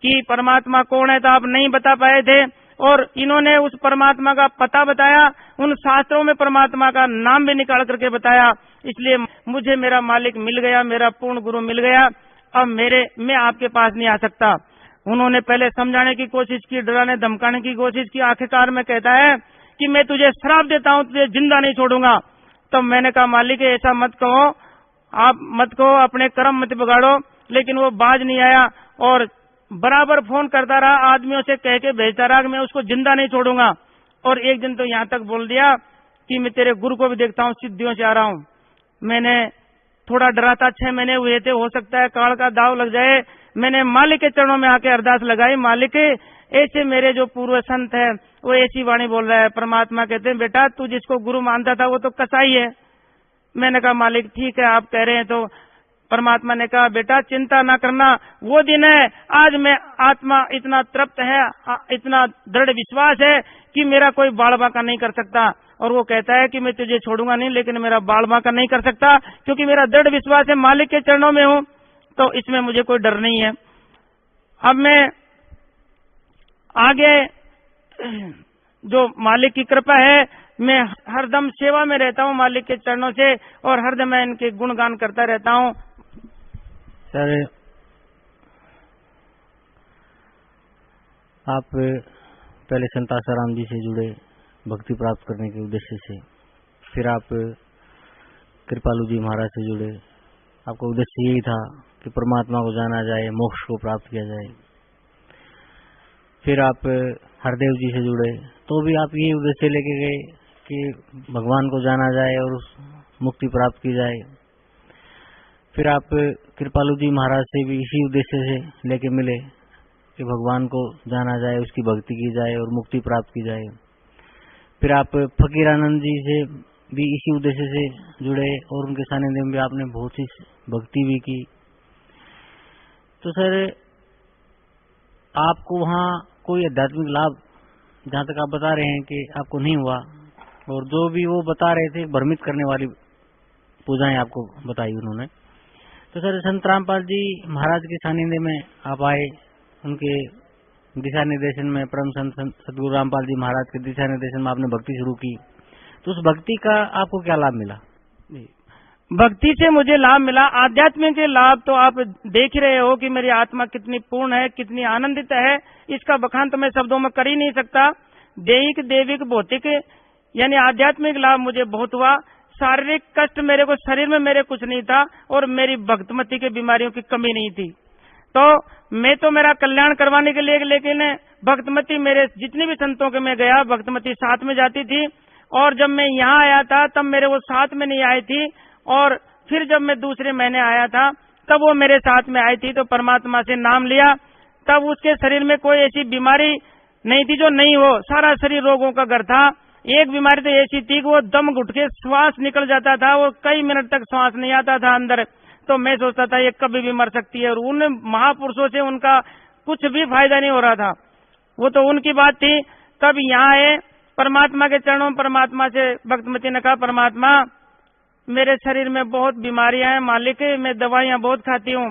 कि परमात्मा कौन है तो आप नहीं बता पाए थे और इन्होंने उस परमात्मा का पता बताया, उन शास्त्रों में परमात्मा का नाम भी निकाल करके बताया। इसलिए मुझे मेरा मालिक मिल गया, मेरा पूर्ण गुरु मिल गया। अब मैं आपके पास नहीं आ सकता। उन्होंने पहले समझाने की कोशिश की, डराने धमकाने की कोशिश की। आखिरकार में कहता है कि मैं तुझे श्राप देता हूँ, तुझे जिंदा नहीं छोड़ूंगा। तो मैंने कहा मालिक ऐसा मत कहो, आप मत कहो, अपने कर्म मत बिगाड़ो। लेकिन वो बाज नहीं आया और बराबर फोन करता रहा, आदमियों से कह के भेजता रहा कि मैं उसको जिंदा नहीं छोड़ूंगा। और एक दिन तो यहाँ तक बोल दिया कि मैं तेरे गुरु को भी देखता हूँ, सिद्धियों से आ रहा हूँ। मैंने थोड़ा डरा था, 6 महीने हुए थे, हो सकता है काल का दाव लग जाए। मैंने मालिक के चरणों में आके अरदास लगाई, मालिक ऐसे मेरे जो पूर्व संत है वो ऐसी वाणी बोल रहा है। परमात्मा कहते हैं बेटा तू जिसको गुरु मानता था वो तो कसाई है। मैंने कहा मालिक ठीक है आप कह रहे हैं। तो परमात्मा ने कहा बेटा चिंता ना करना, वो दिन है आज मैं आत्मा इतना तृप्त है, इतना दृढ़ विश्वास है कि मेरा कोई बाल बांका नहीं कर सकता। और वो कहता है कि मैं तुझे छोड़ूंगा नहीं, लेकिन मेरा बाल बांका नहीं कर सकता क्योंकि मेरा दृढ़ विश्वास है, मालिक के चरणों में हूँ, तो इसमें मुझे कोई डर नहीं है। अब मैं आगे जो मालिक की कृपा है, मैं हरदम सेवा में रहता हूँ मालिक के चरणों से और हरदम मैं इनके गुणगान करता रहता हूँ। सर आप पहले संत आसाराम जी से जुड़े भक्ति प्राप्त करने के उद्देश्य से, फिर आप कृपालु जी महाराज से जुड़े, आपका उद्देश्य यही था कि परमात्मा को जाना जाए, मोक्ष को प्राप्त किया जाए। फिर आप हरदेव जी से जुड़े तो भी आप यही उद्देश्य लेके गए कि भगवान को जाना जाए और उस मुक्ति प्राप्त की जाए। फिर आप कृपालु जी महाराज से भी इसी उद्देश्य से लेके मिले कि भगवान को जाना जाए, उसकी भक्ति की जाए और मुक्ति प्राप्त की जाए। फिर आप फकीरानंद जी से भी इसी उद्देश्य से जुड़े और उनके सानिध्य में भी आपने बहुत सी भक्ति भी की। तो सर आपको वहाँ कोई आध्यात्मिक लाभ, जहाँ तक आप बता रहे हैं कि आपको नहीं हुआ, और जो भी वो बता रहे थे भ्रमित करने वाली पूजाएं आपको बताई उन्होंने। तो सर संत रामपाल जी महाराज के सानिध्य में आप आए, उनके दिशा निर्देशन में, परम संत सतगुरु रामपाल जी महाराज के दिशा निर्देशन में आपने भक्ति शुरू की। तो उस भक्ति का आपको क्या लाभ मिला? भक्ति से मुझे लाभ मिला, आध्यात्मिक के लाभ तो आप देख ही रहे हो कि मेरी आत्मा कितनी पूर्ण है, कितनी आनंदित है। इसका बखान तो मैं शब्दों में कर ही नहीं सकता। दैहिक, देविक, भौतिक यानी आध्यात्मिक लाभ मुझे बहुत हुआ। शारीरिक कष्ट मेरे को शरीर में मेरे कुछ नहीं था और मेरी भक्तमती के बीमारियों की कमी नहीं थी। तो मैं तो मेरा कल्याण करवाने के लिए, लेकिन भक्तमती मेरे जितने भी संतों के मैं गया, भक्तमती साथ में जाती थी। और जब मैं यहाँ आया था तब मेरे वो साथ में नहीं आई थी, और फिर जब मैं दूसरे महीने आया था तब वो मेरे साथ में आई थी। तो परमात्मा से नाम लिया, तब उसके शरीर में कोई ऐसी बीमारी नहीं थी जो नहीं हो, सारा शरीर रोगों का घर था। एक बीमारी तो ऐसी थी कि वो दम घुट के श्वास निकल जाता था, वो कई मिनट तक श्वास नहीं आता था अंदर। तो मैं सोचता था ये कभी भी मर सकती है, और उन महापुरुषों से उनका कुछ भी फायदा नहीं हो रहा था। वो तो उनकी बात थी। तब यहाँ आए परमात्मा के चरणों में, परमात्मा से भक्तमती ने कहा परमात्मा मेरे शरीर में बहुत बीमारियां हैं मालिक, मैं दवाइयां बहुत खाती हूँ,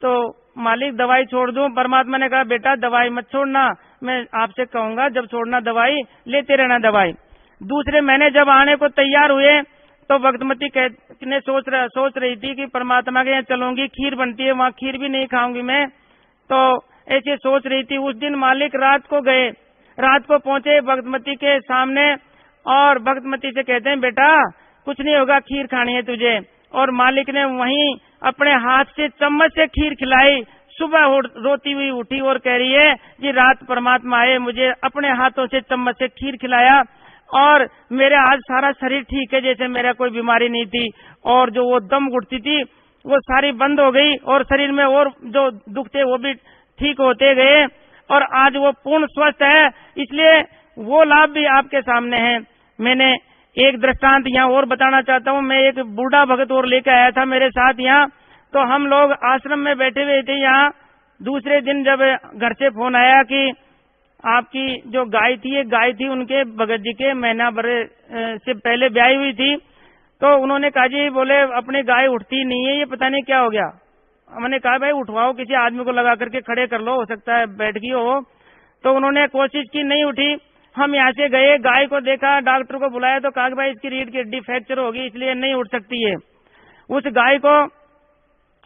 तो मालिक दवाई छोड़ दूं। परमात्मा ने कहा बेटा दवाई मत छोड़ना, मैं आपसे कहूंगा जब छोड़ना दवाई लेते रहना दवाई। दूसरे महीने जब आने को तैयार हुए तो भक्तमती ने सोच रही थी कि परमात्मा के यहाँ चलूंगी, खीर बनती है वहाँ खीर भी नहीं खाऊंगी मैं, तो ऐसे सोच रही थी। उस दिन मालिक रात को गए, रात को पहुंचे भक्तमती के सामने और भक्तमती से कहते हैं बेटा कुछ नहीं होगा, खीर खानी है तुझे। और मालिक ने वहीं अपने हाथ से चम्मच से खीर खिलाई। सुबह रोती हुई उठी और कह रही है कि रात परमात्मा आए, मुझे अपने हाथों से चम्मच से खीर खिलाया और मेरे आज सारा शरीर ठीक है, जैसे मेरा कोई बीमारी नहीं थी। और जो वो दम घुटती थी वो सारी बंद हो गई और शरीर में और जो दुख थे वो भी ठीक होते गए और आज वो पूर्ण स्वस्थ है। इसलिए वो लाभ भी आपके सामने है। मैंने एक दृष्टांत यहाँ और बताना चाहता हूँ। मैं एक बूढ़ा भगत और लेकर आया था मेरे साथ यहाँ, तो हम लोग आश्रम में बैठे हुए थे यहाँ दूसरे दिन जब घर से फोन आया कि आपकी जो गाय थी, ये गाय थी उनके भगत जी के महीना भर से पहले ब्याही हुई थी, तो उन्होंने कहा जी बोले अपनी गाय उठती नहीं है, ये पता नहीं क्या हो गया। मैंने कहा भाई उठवाओ, किसी आदमी को लगा करके खड़े कर लो, हो सकता है बैठ गई हो। तो उन्होंने कोशिश की, नहीं उठी। हम यहाँ से गए, गाय को देखा, डॉक्टर को बुलाया तो कहा भाई इसकी रीढ़ की हड्डी फ्रैक्चर होगी, इसलिए नहीं उठ सकती है। उस गाय को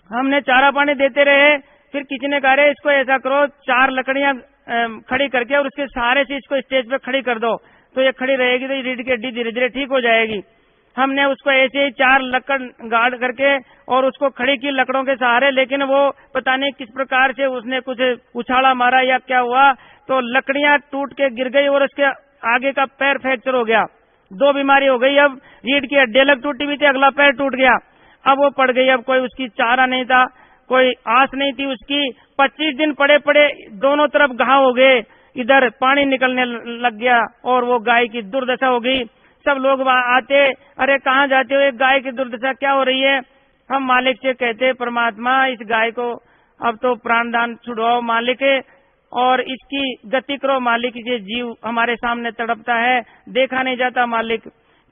हमने चारा पानी देते रहे। फिर किसी ने कहा इसको ऐसा करो, 4 लकड़ियां खड़ी करके और उसके सहारे से इसको स्टेज पे खड़ी कर दो, तो ये खड़ी रहेगी तो रीढ़ की हड्डी धीरे धीरे ठीक हो जाएगी। हमने उसको ऐसे ही 4 लकड़ गाड़ करके और उसको खड़ी की लकड़ों के सहारे, लेकिन वो पता नहीं किस प्रकार से उसने कुछ उछाला मारा या क्या हुआ, तो लकड़ियां टूट के गिर गई और उसके आगे का पैर फ्रैक्चर हो गया। 2 बीमारी हो गई। अब रीढ़ की हड्डी अलग टूटी हुई थी, अगला पैर टूट गया। अब वो पड़ गई। अब कोई उसकी चारा नहीं था, कोई आस नहीं थी उसकी। 25 दिन पड़े पड़े दोनों तरफ घाव हो गए, इधर पानी निकलने लग गया और वो गाय की दुर्दशा हो गई। सब लोग आते, अरे कहाँ जाते हो, एक गाय की दुर्दशा क्या हो रही है। हम मालिक से कहते परमात्मा इस गाय को अब तो प्राणदान छुड़वाओ मालिक, और इसकी गति करो मालिक, ये जीव हमारे सामने तड़पता है, देखा नहीं जाता मालिक।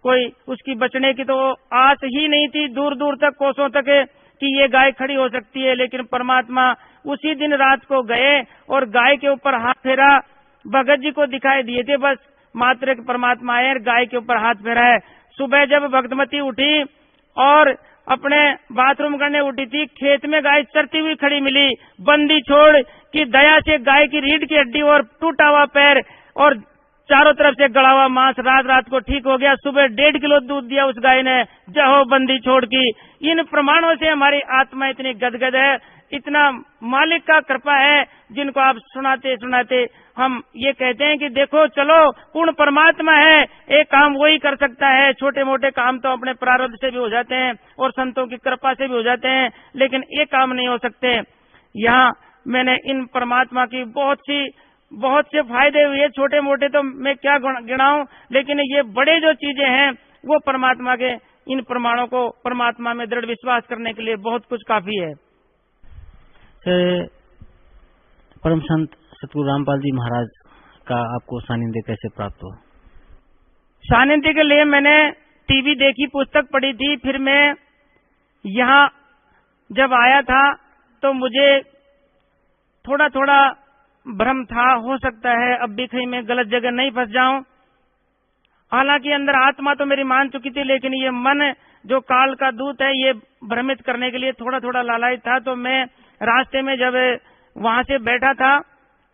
कोई उसकी बचने की तो आस ही नहीं थी, दूर दूर तक कोसों तक कि ये गाय खड़ी हो सकती है। लेकिन परमात्मा उसी दिन रात को गए और गाय के ऊपर हाथ फेरा। भगत जी को दिखाई दिए थे, बस मात्र परमात्मा आए, गाय के ऊपर हाथ फेरा है। सुबह जब भक्तमती उठी और अपने बाथरूम करने उठी थी, खेत में गाय चरती हुई खड़ी मिली। बंदी छोड़ की दया से गाय की रीढ़ की हड्डी और टूटा हुआ पैर और चारों तरफ से गड़ा हुआ मांस रात रात को ठीक हो गया। सुबह 1.5 किलो दूध दिया उस गाय ने, जहो बंदी छोड़ की। इन प्रमाणों से हमारी आत्मा इतनी गदगद है, इतना मालिक का कृपा है, जिनको आप सुनाते सुनाते हम ये कहते हैं कि देखो चलो पूर्ण परमात्मा है, एक काम वही कर सकता है। छोटे मोटे काम तो अपने प्रारब्ध से भी हो जाते हैं और संतों की कृपा से भी हो जाते हैं, लेकिन ये काम नहीं हो सकते। यहाँ मैंने इन परमात्मा की बहुत से फायदे हुए, छोटे मोटे तो मैं क्या गिनाऊं, लेकिन ये बड़े जो चीजें हैं वो परमात्मा के इन प्रमाणों को परमात्मा में दृढ़ विश्वास करने के लिए बहुत कुछ काफी है। परम संत सतगुरु रामपाल जी महाराज का आपको सानिध्य कैसे प्राप्त हुआ? सानिध्य के लिए मैंने टीवी देखी, पुस्तक पढ़ी थी। फिर मैं यहाँ जब आया था तो मुझे थोड़ा थोड़ा भ्रम था, हो सकता है अब भी कहीं मैं गलत जगह नहीं फंस जाऊं। हालांकि अंदर आत्मा तो मेरी मान चुकी थी, लेकिन ये मन जो काल का दूत है ये भ्रमित करने के लिए थोड़ा थोड़ा लालायित था। तो मैं रास्ते में जब वहां से बैठा था,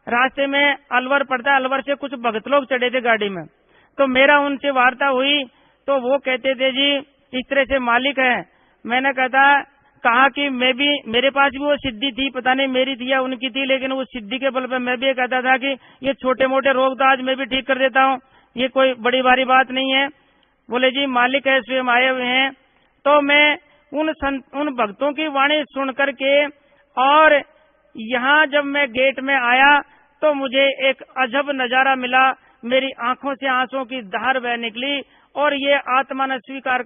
रास्ते में अलवर पड़ता है, अलवर से कुछ भगत लोग चढ़े थे गाड़ी में, तो मेरा उनसे वार्ता हुई। तो वो कहते थे जी इस तरह से मालिक है। मैंने कहा कि मैं भी, मेरे पास भी वो सिद्धि थी, पता नहीं मेरी थी या उनकी थी, लेकिन उस सिद्धि के बल पर मैं भी कहता था कि ये छोटे मोटे रोग तो आज मैं भी ठीक कर देता हूँ, ये कोई बड़ी भारी बात नहीं है। बोले जी मालिक है, स्वयं आए हुए हैं। तो मैं उन भक्तों की वाणी सुन करके और यहाँ जब मैं गेट में आया तो मुझे एक अजब नजारा मिला। मेरी आंखों से आंसुओं की धार बह निकली और ये आत्मा ने स्वीकार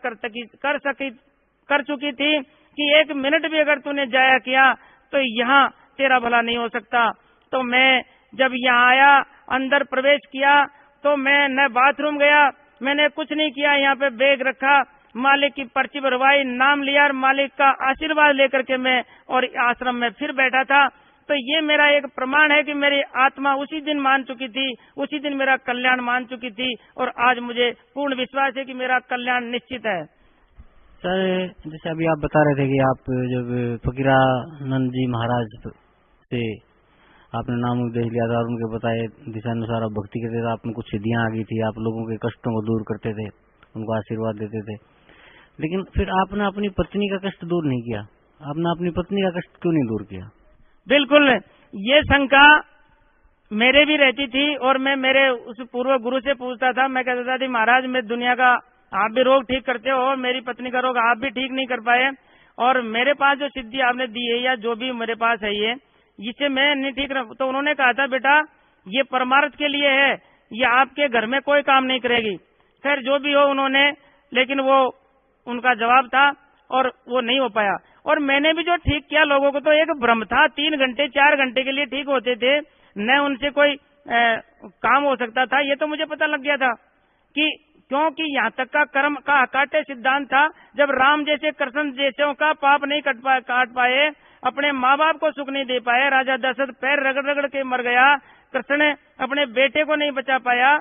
कर चुकी थी कि 1 मिनट भी अगर तूने जाया किया तो यहाँ तेरा भला नहीं हो सकता। तो मैं जब यहाँ आया, अंदर प्रवेश किया, तो मैं न बाथरूम गया, मैंने कुछ नहीं किया। यहाँ पे बैग रखा, मालिक की पर्ची भरवाई, नाम लिया और मालिक का आशीर्वाद लेकर के मैं और आश्रम में फिर बैठा था। तो ये मेरा एक प्रमाण है कि मेरी आत्मा उसी दिन मान चुकी थी, उसी दिन मेरा कल्याण मान चुकी थी, और आज मुझे पूर्ण विश्वास है कि मेरा कल्याण निश्चित है। सर जैसे अभी आप बता रहे थे कि आप जब फकीरानंद जी महाराज से आपने नाम उपदेश लिया था और उनके बताए दिशानुसार आप भक्ति करते थे, आप में कुछ सिद्धियां आ गई थी, आप लोगों के कष्टों को दूर करते थे, उनको आशीर्वाद देते थे, लेकिन फिर आपने अपनी पत्नी का कष्ट दूर नहीं किया। आपने अपनी पत्नी का कष्ट क्यों नहीं दूर किया? बिल्कुल, ये शंका मेरे भी रहती थी और मैं मेरे उस पूर्व गुरु से पूछता था। मैं कहता था महाराज मैं दुनिया का आप भी रोग ठीक करते हो, मेरी पत्नी का रोग आप भी ठीक नहीं कर पाए, और मेरे पास जो सिद्धि आपने दी है या जो भी मेरे पास है ये मैं नहीं ठीक रहा। तो उन्होंने कहा था बेटा ये परमार्थ के लिए है, ये आपके घर में कोई काम नहीं करेगी। खैर जो भी हो उन्होंने, लेकिन वो उनका जवाब था और वो नहीं हो पाया। और मैंने भी जो ठीक किया, लोगों को तो एक भ्रम था 3 घंटे 4 घंटे के लिए ठीक होते थे, न उनसे कोई काम हो सकता था। ये तो मुझे पता लग गया था कि क्योंकि यहाँ तक का कर्म का अकाट्य सिद्धांत था। जब राम जैसे कृष्ण जैसों का पाप नहीं काट पाए, अपने माँ बाप को सुख नहीं दे पाए, राजा दशरथ पैर रगड़ रगड़ के मर गया, कृष्ण अपने बेटे को नहीं बचा पाया,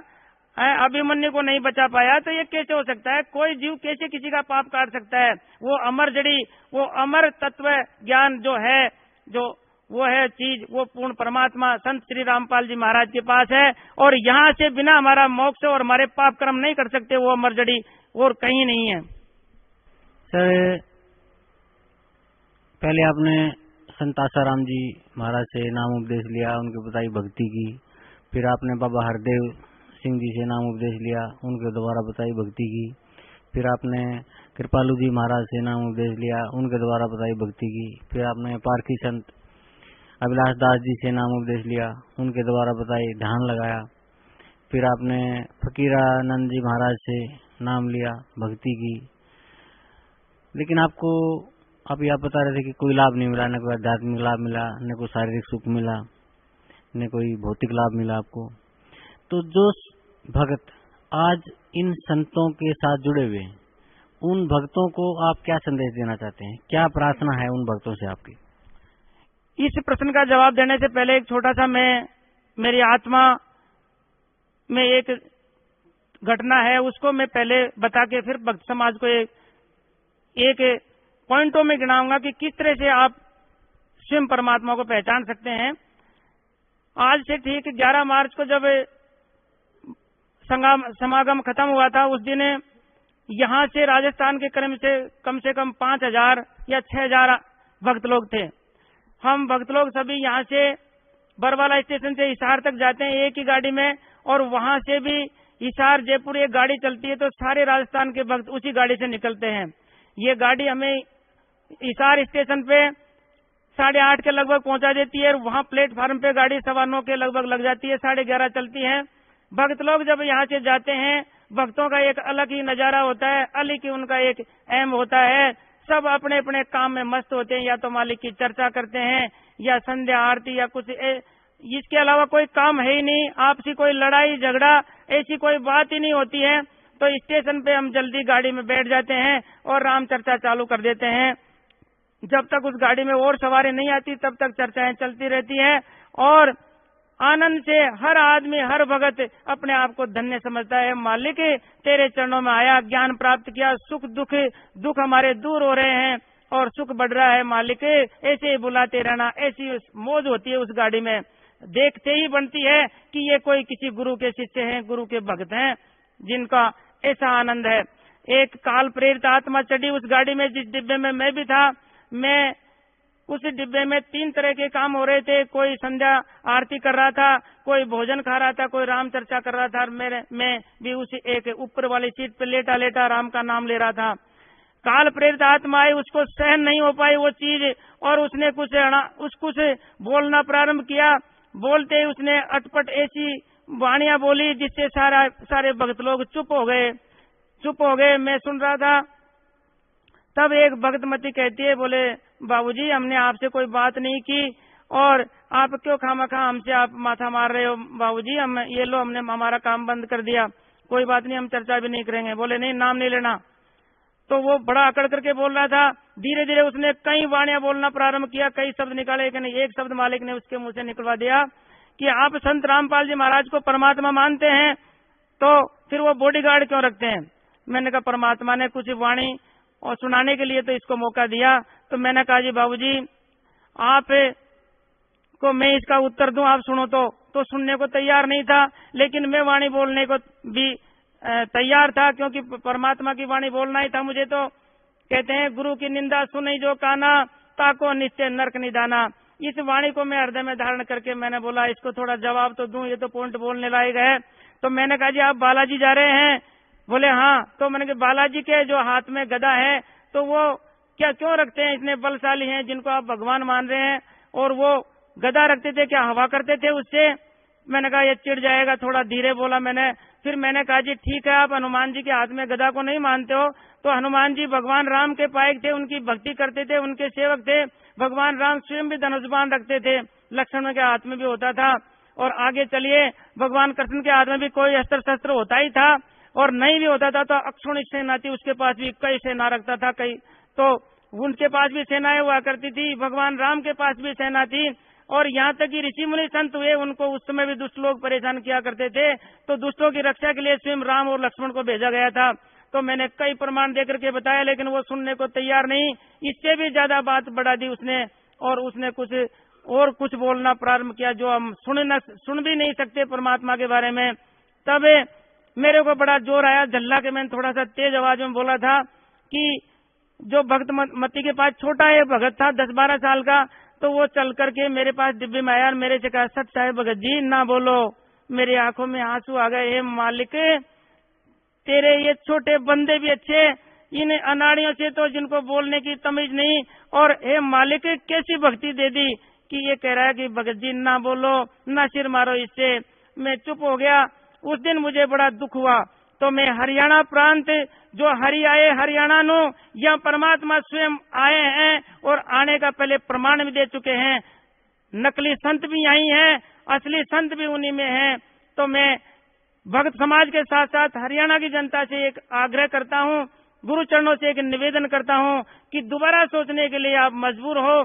अभिमन्यु को नहीं बचा पाया, तो ये कैसे हो सकता है? कोई जीव कैसे किसी का पाप काट सकता है? वो अमर जड़ी, वो अमर तत्व ज्ञान जो है, जो वो है चीज, वो पूर्ण परमात्मा संत श्री रामपाल जी महाराज के पास है। और यहाँ से बिना हमारा मोक्ष और हमारे पाप कर्म नहीं कर सकते, वो अमर जड़ी और कहीं नहीं है। सर, पहले आपने संत आसाराम जी महाराज से नाम उपदेश लिया, उनके बताई भक्ति की। फिर आपने बाबा हरदेव सिंह जी से नाम उपदेश लिया, उनके द्वारा बताई भक्ति की। फिर आपने कृपालू जी महाराज से नाम उपदेश लिया, उनके द्वारा बताई भक्ति की। फिर आपने पारखी संत अभिलाष दास जी से नाम उपदेश लिया, उनके द्वारा बताई ध्यान लगाया। फिर आपने फकीरानंद जी महाराज से नाम लिया, भक्ति की। लेकिन आपको आप यह बता रहे थे कि कोई लाभ नहीं मिला, न कोई आध्यात्मिक लाभ मिला, न कोई शारीरिक सुख मिला, न कोई भौतिक लाभ मिला आपको। तो जो भक्त आज इन संतों के साथ जुड़े हुए हैं, उन भक्तों को आप क्या संदेश देना चाहते हैं? क्या प्रार्थना है उन भक्तों से आपकी? इस प्रश्न का जवाब देने से पहले एक छोटा सा मेरी आत्मा में एक घटना है, उसको मैं पहले बता के फिर भक्त समाज को एक पॉइंटों में गिनाऊंगा कि किस तरह से आप स्वयं परमात्मा को पहचान सकते हैं। आज से ठीक 11 मार्च को जब समागम खत्म हुआ था, उस दिन यहाँ से राजस्थान के क्रम से कम 5,000 या 6,000 भक्त लोग थे। हम भक्त लोग सभी यहाँ से बरवाला स्टेशन से हिसार तक जाते हैं एक ही गाड़ी में, और वहां से भी हिसार जयपुर एक गाड़ी चलती है, तो सारे राजस्थान के भक्त उसी गाड़ी से निकलते हैं। ये गाड़ी हमें हिसार स्टेशन पे 8:30 के लगभग पहुंचा देती है, और वहां प्लेटफार्म पे गाड़ी 9:15 के लगभग लग जाती है, 11:30 चलती है। भक्त लोग जब यहाँ से जाते हैं, भक्तों का एक अलग ही नजारा होता है, अलग ही उनका एक एम होता है। सब अपने अपने काम में मस्त होते हैं, या तो मालिक की चर्चा करते हैं, या संध्या आरती, या कुछ इसके अलावा कोई काम है ही नहीं। आपसी कोई लड़ाई झगड़ा ऐसी कोई बात ही नहीं होती है। तो स्टेशन पे हम जल्दी गाड़ी में बैठ जाते हैं और राम चर्चा चालू कर देते हैं। जब तक उस गाड़ी में और सवारी नहीं आती, तब तक चर्चाएं चलती रहती है, और आनंद से हर आदमी, हर भगत अपने आप को धन्य समझता है। मालिक तेरे चरणों में आया, ज्ञान प्राप्त किया, सुख दुख हमारे दूर हो रहे हैं और सुख बढ़ रहा है। मालिक ऐसे ही बुलाते रहना, ऐसी मौज होती है उस गाड़ी में। देखते ही बनती है कि ये कोई किसी गुरु के शिष्य हैं, गुरु के भक्त हैं, जिनका ऐसा आनंद है। एक काल प्रेरित आत्मा चढ़ी उस गाड़ी में, जिस डिब्बे में मैं भी था। मैं उस डिब्बे में 3 तरह के काम हो रहे थे। कोई संध्या आरती कर रहा था, कोई भोजन खा रहा था, कोई राम चर्चा कर रहा था, और मैं भी उस एक ऊपर वाली सीट पे लेटा लेटा राम का नाम ले रहा था। काल प्रेरित आत्मा आई, उसको सहन नहीं हो पाई वो चीज, और उसने कुछ बोलना प्रारंभ किया। बोलते ही उसने अटपट ऐसी वाणियां बोली जिससे सारे भक्त लोग चुप हो गए। मैं सुन रहा था। तब एक भक्तमती कहती है, बोले बाबूजी, हमने आपसे कोई बात नहीं की, और आप क्यों खामखा हमसे आप माथा मार रहे हो? बाबूजी, हम ये लो, हमने हमारा काम बंद कर दिया, कोई बात नहीं, हम चर्चा भी नहीं करेंगे। बोले नहीं, नाम नहीं लेना। तो वो बड़ा अकड़ करके बोल रहा था। धीरे धीरे उसने कई वाणियां बोलना प्रारंभ किया, कई शब्द निकाले, लेकिन एक शब्द मालिक ने उसके मुंह से निकलवा दिया कि आप संत रामपाल जी महाराज को परमात्मा मानते हैं, तो फिर वो बॉडीगार्ड क्यों रखते हैं? मैंने कहा, परमात्मा ने कुछ वाणी और सुनाने के लिए तो इसको मौका दिया। तो मैंने कहा, जी बाबूजी, आप को मैं इसका उत्तर दूं, आप सुनो। तो सुनने को तैयार नहीं था, लेकिन मैं वाणी बोलने को भी तैयार था, क्योंकि परमात्मा की वाणी बोलना ही था मुझे। तो कहते हैं, गुरु की निंदा सुनी जो काना, ताको निश्चय नरक निदाना। इस वाणी को मैं हृदय में धारण करके मैंने बोला, इसको थोड़ा जवाब तो दूं, ये तो पॉइंट बोलने लायक है। तो मैंने कहा, जी आप बालाजी जा रहे हैं? बोले हाँ। तो मैंने कहा, बालाजी के जो हाथ में गदा है, तो वो क्या क्यों रखते हैं? इतने बलशाली हैं जिनको आप भगवान मान रहे हैं, और वो गदा रखते थे, क्या हवा करते थे उससे? मैंने कहा, ये चिढ़ जाएगा, थोड़ा धीरे बोला मैंने। फिर मैंने कहा जी ठीक है, आप हनुमान जी के हाथ में गदा को नहीं मानते हो, तो हनुमान जी भगवान राम के पायक थे, उनकी भक्ति करते थे, उनके सेवक थे। भगवान राम स्वयं भी धनुष्बाण रखते थे, लक्ष्मण के हाथ में भी होता था। और आगे चलिए, भगवान कृष्ण के हाथ में भी कोई अस्त्र शस्त्र होता ही था, और नहीं भी होता था तो अक्षुणी सेना थी, उसके पास भी कई सेना रखता था, कई तो उनके पास भी सेनाएं हुआ करती थी। भगवान राम के पास भी सेना थी। और यहाँ तक कि ऋषि मुनि संत हुए, उनको उस समय भी दुष्ट लोग परेशान किया करते थे, तो दुष्टों की रक्षा के लिए स्वयं राम और लक्ष्मण को भेजा गया था। तो मैंने कई प्रमाण देकर के बताया, लेकिन वो सुनने को तैयार नहीं। इससे भी ज्यादा बात बढ़ा दी उसने, और उसने कुछ बोलना प्रारंभ किया जो हम सुन भी नहीं सकते परमात्मा के बारे में। तब मेरे को बड़ा जोर आया, झल्ला के मैंने थोड़ा सा तेज आवाज में बोला था कि जो भक्त मती के पास छोटा एक भगत था 10-12 साल का, तो वो चल करके मेरे पास डिब्बे में आया और मेरे से कहा, सच साहेब भगत जी ना बोलो। मेरी आंखों में आंसू आ गए। हे मालिक, तेरे ये छोटे बंदे भी अच्छे, इन अनाड़ियों से तो जिनको बोलने की तमीज नहीं, और हे मालिक कैसी भक्ति दे दी कि ये कह रहा है कि भगत जी ना बोलो, ना सिर मारो इससे। मैं चुप हो गया। उस दिन मुझे बड़ा दुख हुआ। तो मैं हरियाणा प्रांत जो हरि आए हरियाणा नो, यह परमात्मा स्वयं आए हैं और आने का पहले प्रमाण भी दे चुके हैं। नकली संत भी यही हैं, असली संत भी उन्हीं में हैं। तो मैं भक्त समाज के साथ साथ हरियाणा की जनता से एक आग्रह करता हूँ, गुरु चरणों से एक निवेदन करता हूँ कि दोबारा सोचने के लिए आप मजबूर हो।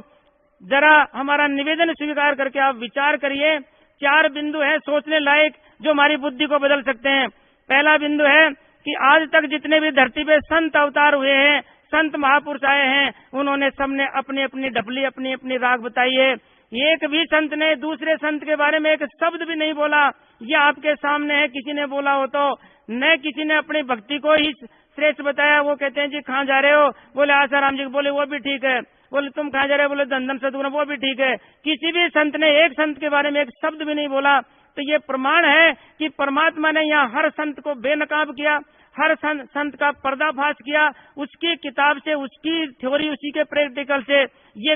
जरा हमारा निवेदन स्वीकार करके आप विचार करिए। 4 बिंदु है सोचने लायक जो हमारी बुद्धि को बदल सकते हैं। पहला बिंदु है कि आज तक जितने भी धरती पे संत अवतार हुए हैं, संत महापुरुष आए हैं, उन्होंने सबने अपनी अपनी ढपली, अपनी अपनी राग बताई है। एक भी संत ने दूसरे संत के बारे में एक शब्द भी नहीं बोला। यह आपके सामने है, किसी ने बोला हो तो। न किसी ने अपनी भक्ति को ही श्रेष्ठ बताया। वो कहते हैं जी कहाँ जा रहे हो? बोले आसाराम जी। बोले वो भी ठीक है। बोले तुम कहाँ जा रहे हो? बोले धन सदगुरु, वो भी ठीक है। किसी भी संत ने एक संत के बारे में एक शब्द भी नहीं बोला। तो ये प्रमाण है कि परमात्मा ने यहाँ हर संत को बेनकाब किया, हर संत का पर्दाफाश किया, उसकी किताब से, उसकी थ्योरी, उसी के प्रैक्टिकल से। ये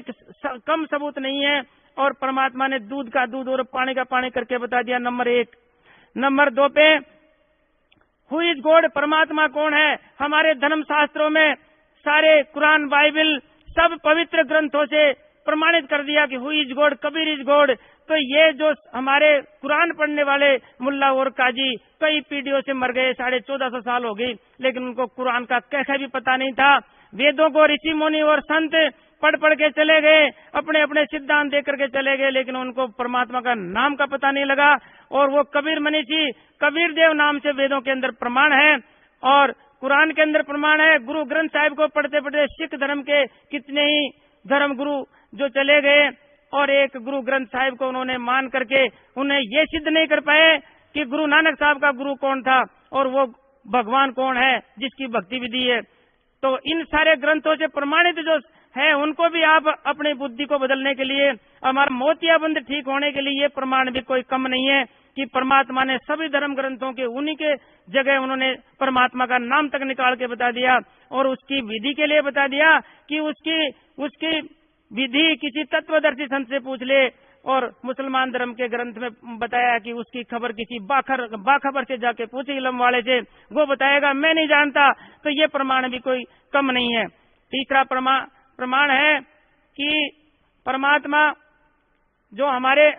कम सबूत नहीं है। और परमात्मा ने दूध का दूध और पानी का पानी करके बता दिया, नंबर 1। नंबर 2 पे हु इज गॉड, परमात्मा कौन है? हमारे धर्म शास्त्रों में सारे कुरान, बाइबल, सब पवित्र ग्रंथों से प्रमाणित कर दिया कि who is God, Kabir is God. तो ये जो हमारे कुरान पढ़ने वाले मुल्ला और काजी कई पीढ़ियों से मर गए, 1450 साल हो गई, लेकिन उनको कुरान का कैसा भी पता नहीं था। वेदों को ऋषि मुनि और संत पढ़ के चले गए, अपने अपने सिद्धांत दे करके चले गए, लेकिन उनको परमात्मा का नाम का पता नहीं लगा। और वो कबीर मनीषी, कबीर देव नाम से वेदों के अंदर प्रमाण है और कुरान के अंदर प्रमाण है। गुरु ग्रंथ साहिब को पढ़ते पढ़ते सिख धर्म के कितने ही धर्म गुरु जो चले गए, और एक गुरु ग्रंथ साहिब को उन्होंने मान करके उन्हें ये सिद्ध नहीं कर पाए कि गुरु नानक साहब का गुरु कौन था और वो भगवान कौन है जिसकी भक्ति विधि है। तो इन सारे ग्रंथों से प्रमाणित जो है, उनको भी आप अपनी बुद्धि को बदलने के लिए, हमारा मोतियाबंद ठीक होने के लिए, ये प्रमाण भी कोई कम नहीं है कि परमात्मा ने सभी धर्म ग्रंथों के उन्हीं के जगह उन्होंने परमात्मा का नाम तक निकाल के बता दिया और उसकी विधि के लिए बता दिया कि उसकी विधि किसी तत्वदर्शी संत से पूछ ले। और मुसलमान धर्म के ग्रंथ में बताया कि उसकी खबर किसी बाखबर से जाके पूछे, इलम वाले से, वो बताएगा, मैं नहीं जानता। तो ये प्रमाण भी कोई कम नहीं है। तीसरा प्रमाण है कि परमात्मा जो हमारे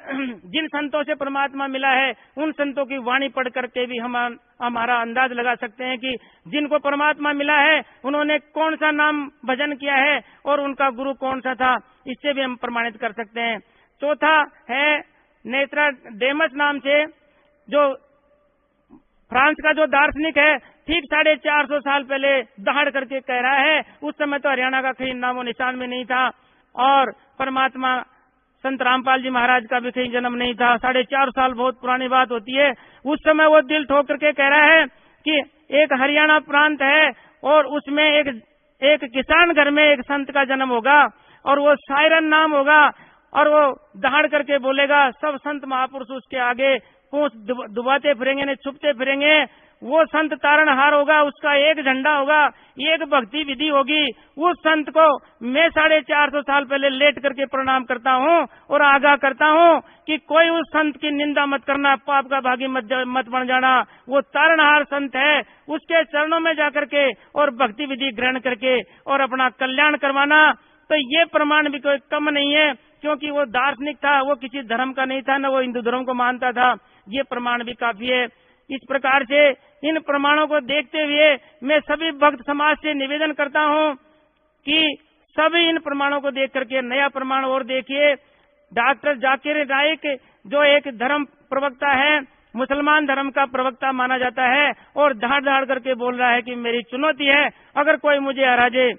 जिन संतों से परमात्मा मिला है, उन संतों की वाणी पढ़ करके भी हम हमारा अंदाज लगा सकते हैं कि जिनको परमात्मा मिला है उन्होंने कौन सा नाम भजन किया है और उनका गुरु कौन सा था। इससे भी हम प्रमाणित कर सकते हैं। चौथा है नेत्राडेमस नाम से, जो फ्रांस का जो दार्शनिक है, ठीक 450 साल पहले दहाड़ करके कह रहा है, उस समय तो हरियाणा का कहीं नामो निशान में नहीं था और परमात्मा संत रामपाल जी महाराज का भी कहीं जन्म नहीं था। 450 साल बहुत पुरानी बात होती है। उस समय वो दिल ठोक करके कह रहा है कि एक हरियाणा प्रांत है और उसमें एक किसान घर में एक संत का जन्म होगा और वो सायरन नाम होगा और वो दहाड़ करके बोलेगा, सब संत महापुरुष उसके आगे पूंछ दुबाते फिरेंगे, छुपते फिरेंगे वो संत तारणहार होगा, उसका एक झंडा होगा, एक भक्ति विधि होगी। उस संत को मैं 450 साल पहले लेट करके प्रणाम करता हूँ और आगाह करता हूँ कि कोई उस संत की निंदा मत करना, पाप का भागी मत बन जाना। वो तारणहार संत है, उसके चरणों में जाकर के और भक्ति विधि ग्रहण करके और अपना कल्याण करवाना। तो ये प्रमाण भी कोई कम नहीं है, क्योंकि वो दार्शनिक था, वो किसी धर्म का नहीं था, न वो हिंदू धर्म को मानता था। ये प्रमाण भी काफी है। इस प्रकार से इन प्रमाणों को देखते हुए मैं सभी भक्त समाज से निवेदन करता हूँ कि सभी इन प्रमाणों को देख करके नया प्रमाण और देखिए। डॉक्टर जाकिर नाइक जो एक धर्म प्रवक्ता है, मुसलमान धर्म का प्रवक्ता माना जाता है, और धाड़ धाड़ करके बोल रहा है कि मेरी चुनौती है, अगर कोई मुझे हरा दे।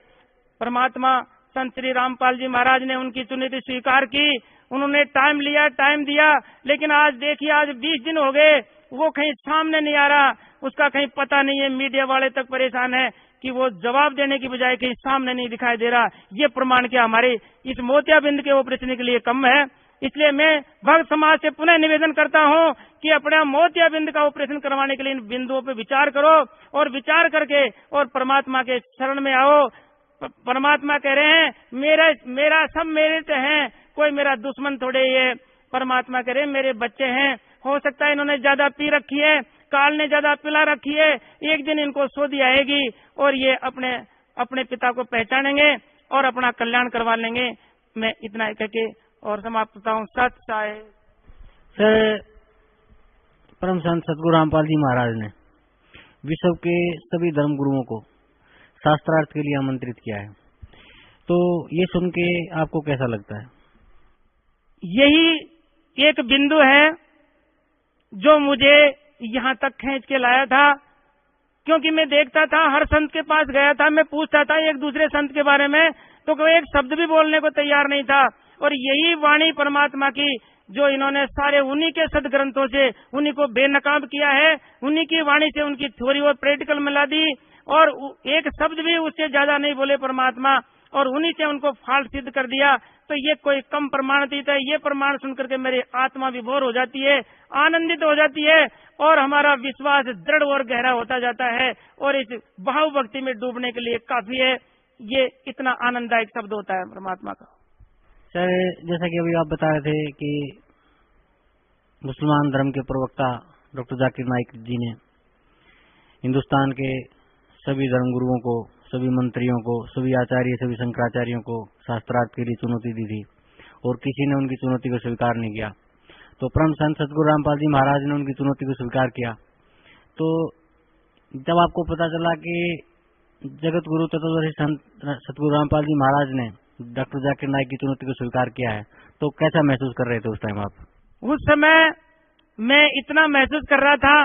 परमात्मा संत श्री रामपाल जी महाराज ने उनकी चुनौती स्वीकार की, उन्होंने टाइम लिया, टाइम दिया, लेकिन आज देखिए, आज 20 दिन हो गए, वो कहीं सामने नहीं आ रहा, उसका कहीं पता नहीं है। मीडिया वाले तक परेशान है कि वो जवाब देने की बजाय कहीं सामने नहीं दिखाई दे रहा। ये प्रमाण क्या हमारे इस मोतियाबिंद के ऑपरेशन के लिए कम है? इसलिए मैं भक्त समाज से पुनः निवेदन करता हूँ कि अपना मोतियाबिंद का ऑपरेशन करवाने के लिए इन बिंदुओं पर विचार करो और विचार करके और परमात्मा के शरण में आओ। परमात्मा कह रहे हैं मेरा सब मेरे से हैं, कोई मेरा दुश्मन थोड़े ये। परमात्मा कह रहे हैं मेरे बच्चे हैं, हो सकता है इन्होंने ज्यादा पी रखी है, काल ने ज्यादा पिला रखी है, एक दिन इनको सोधी आएगी और ये अपने पिता को पहचानेंगे और अपना कल्याण करवा लेंगे। मैं इतना कह के और समाप्त करता हूँ। सत साहेब। सर, परम संत सतगुरु रामपाल जी महाराज ने विश्व के सभी धर्म गुरुओं को शास्त्रार्थ के लिए आमंत्रित किया है, तो ये सुन के आपको कैसा लगता है? यही एक बिंदु है जो मुझे यहाँ तक खींच के लाया था, क्योंकि मैं देखता था हर संत के पास गया था, मैं पूछता था एक दूसरे संत के बारे में, तो कोई एक शब्द भी बोलने को तैयार नहीं था। और यही वाणी परमात्मा की जो इन्होंने सारे उन्हीं के सदग्रंथों से उन्हीं को बेनकाब किया है, उन्हीं की वाणी से उनकी थ्योरी और प्रैक्टिकल मिला दी, और एक शब्द भी उससे ज्यादा नहीं बोले परमात्मा, और उन्हीं से उनको फाल्ट सिद्ध कर दिया। तो ये कोई कम प्रमाणित है? ये प्रमाण सुनकर के मेरी आत्मा विभोर हो जाती है, आनंदित हो जाती है, और हमारा विश्वास दृढ़ और गहरा होता जाता है, और इस भाव भक्ति में डूबने के लिए काफी है। ये इतना आनंददायक शब्द होता है परमात्मा का। सर, जैसा कि अभी आप बता रहे थे कि मुसलमान धर्म के प्रवक्ता डॉक्टर जाकिर नाइक जी ने हिंदुस्तान के सभी धर्म गुरुओं को, सभी मंत्रियों को, सभी आचार्य, सभी शंकराचार्यों को शास्त्रार्थ के लिए चुनौती दी थी, और किसी ने उनकी चुनौती को स्वीकार नहीं किया। तो परम संत सतगुरु रामपाल जी महाराज ने उनकी चुनौती को स्वीकार किया। तो जब आपको पता चला कि जगत गुरु तत्वदर्शी संत सतगुरु रामपाल जी महाराज ने डॉक्टर जाकिर नाइक की चुनौती को स्वीकार किया है, तो कैसा महसूस कर रहे थे उस टाइम आप? उस समय मैं इतना महसूस कर रहा था,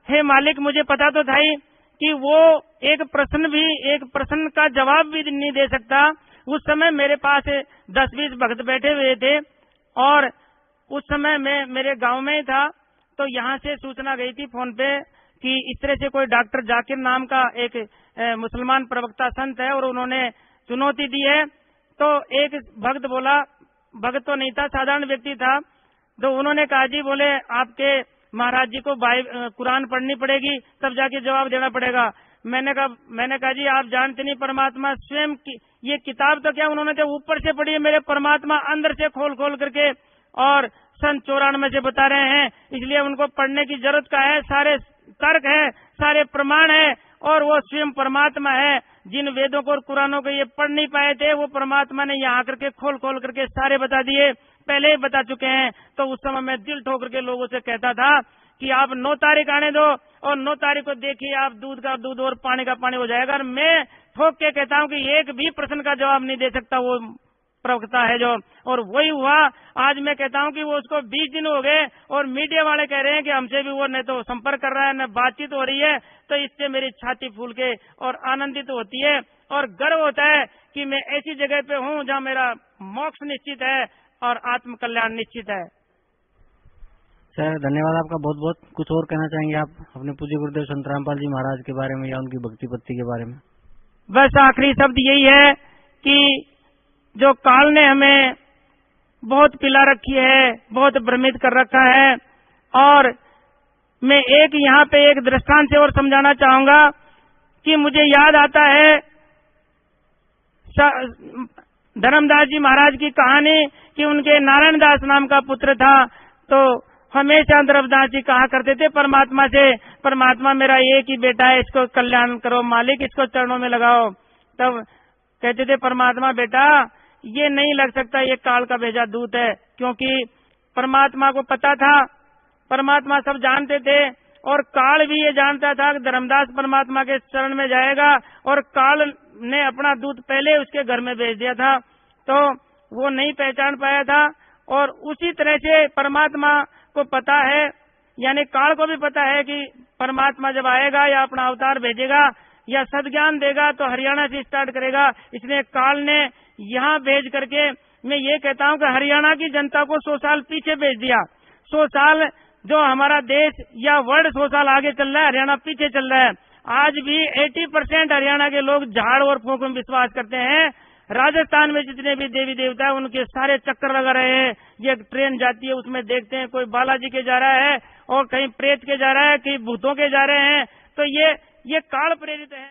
हे मालिक, मुझे पता तो था ही कि वो एक प्रश्न का जवाब भी नहीं दे सकता। उस समय मेरे पास 10-20 भक्त बैठे हुए थे, और उस समय मैं मेरे गांव में ही था। तो यहाँ से सूचना गई थी फोन पे कि इस तरह से कोई डॉक्टर जाकिर नाम का एक मुसलमान प्रवक्ता संत है और उन्होंने चुनौती दी है। तो एक भक्त बोला, भक्त तो नहीं था, साधारण व्यक्ति था, तो उन्होंने कहा जी, बोले आपके महाराज जी को कुरान पढ़नी पड़ेगी, तब जाके जवाब देना पड़ेगा। मैंने कहा जी, आप जानते नहीं, परमात्मा स्वयं की ये किताब तो क्या उन्होंने जो ऊपर से पढ़ी है, मेरे परमात्मा अंदर से खोल खोल करके और सन 94 से बता रहे हैं, इसलिए उनको पढ़ने की जरूरत का है। सारे तर्क है, सारे प्रमाण है, और वो स्वयं परमात्मा है। जिन वेदों को और कुरानों को ये पढ़ नहीं पाए थे, वो परमात्मा ने यहाँ आकर के खोल खोल करके सारे बता दिए, पहले ही बता चुके हैं। तो उस समय मैं दिल ठोक करके लोगों से कहता था कि आप 9 तारीख आने दो, और 9 तारीख को देखिए आप दूध का दूध और पानी का पानी हो जाएगा। और मैं ठोक के कहता हूँ कि एक भी प्रश्न का जवाब नहीं दे सकता वो प्रवक्ता है जो, और वही हुआ। आज मैं कहता हूँ कि वो उसको 20 दिन हो गए, और मीडिया वाले कह रहे हैं कि हमसे भी वो न तो संपर्क कर रहा है, न बातचीत हो रही है। तो इससे मेरी छाती फूल के और आनंदित होती है, और गर्व होता है कि मैं ऐसी जगह पे हूँ जहाँ मेरा मोक्ष निश्चित है और आत्म कल्याण निश्चित है। सर, धन्यवाद आपका बहुत बहुत। कुछ और कहना चाहेंगे आप अपने पूज्य गुरुदेव संत रामपाल जी महाराज के बारे में या उनकी भक्ति पत्ति के बारे में? बस आखिरी शब्द यही है कि जो काल ने हमें बहुत पिला रखी है, बहुत भ्रमित कर रखा है, और मैं एक यहाँ पे एक दृष्टांत से और समझाना चाहूंगा कि मुझे याद आता है धर्मदास जी महाराज की कहानी कि उनके नारायण दास नाम का पुत्र था। तो हमेशा धर्मदास जी कहा करते थे परमात्मा से, परमात्मा मेरा एक ही बेटा है, इसको कल्याण करो मालिक, इसको चरणों में लगाओ। तब कहते थे परमात्मा बेटा ये नहीं लग सकता, ये काल का भेजा दूत है, क्योंकि परमात्मा को पता था, परमात्मा सब जानते थे और काल भी ये जानता था कि धर्मदास परमात्मा के चरण में जाएगा, और काल ने अपना दूत पहले उसके घर में भेज दिया था, तो वो नहीं पहचान पाया था। और उसी तरह से परमात्मा को पता है, यानी काल को भी पता है कि परमात्मा जब आएगा या अपना अवतार भेजेगा या सद्ज्ञान देगा तो हरियाणा से स्टार्ट करेगा। इसलिए काल ने यहाँ भेज करके, मैं ये कहता हूँ कि हरियाणा की जनता को 100 साल पीछे भेज दिया। 100 साल जो हमारा देश या वर्ल्ड 100 साल आगे चल रहा है, हरियाणा पीछे चल रहा है। आज भी 80% हरियाणा के लोग झाड़ और फूंक में विश्वास करते हैं। राजस्थान में जितने भी देवी देवता है उनके सारे चक्कर लगा रहे हैं। ये ट्रेन जाती है उसमें देखते हैं कोई बालाजी के जा रहा है और कहीं प्रेत के जा रहा है, कहीं भूतों के जा रहे हैं। तो ये काल प्रेरित है।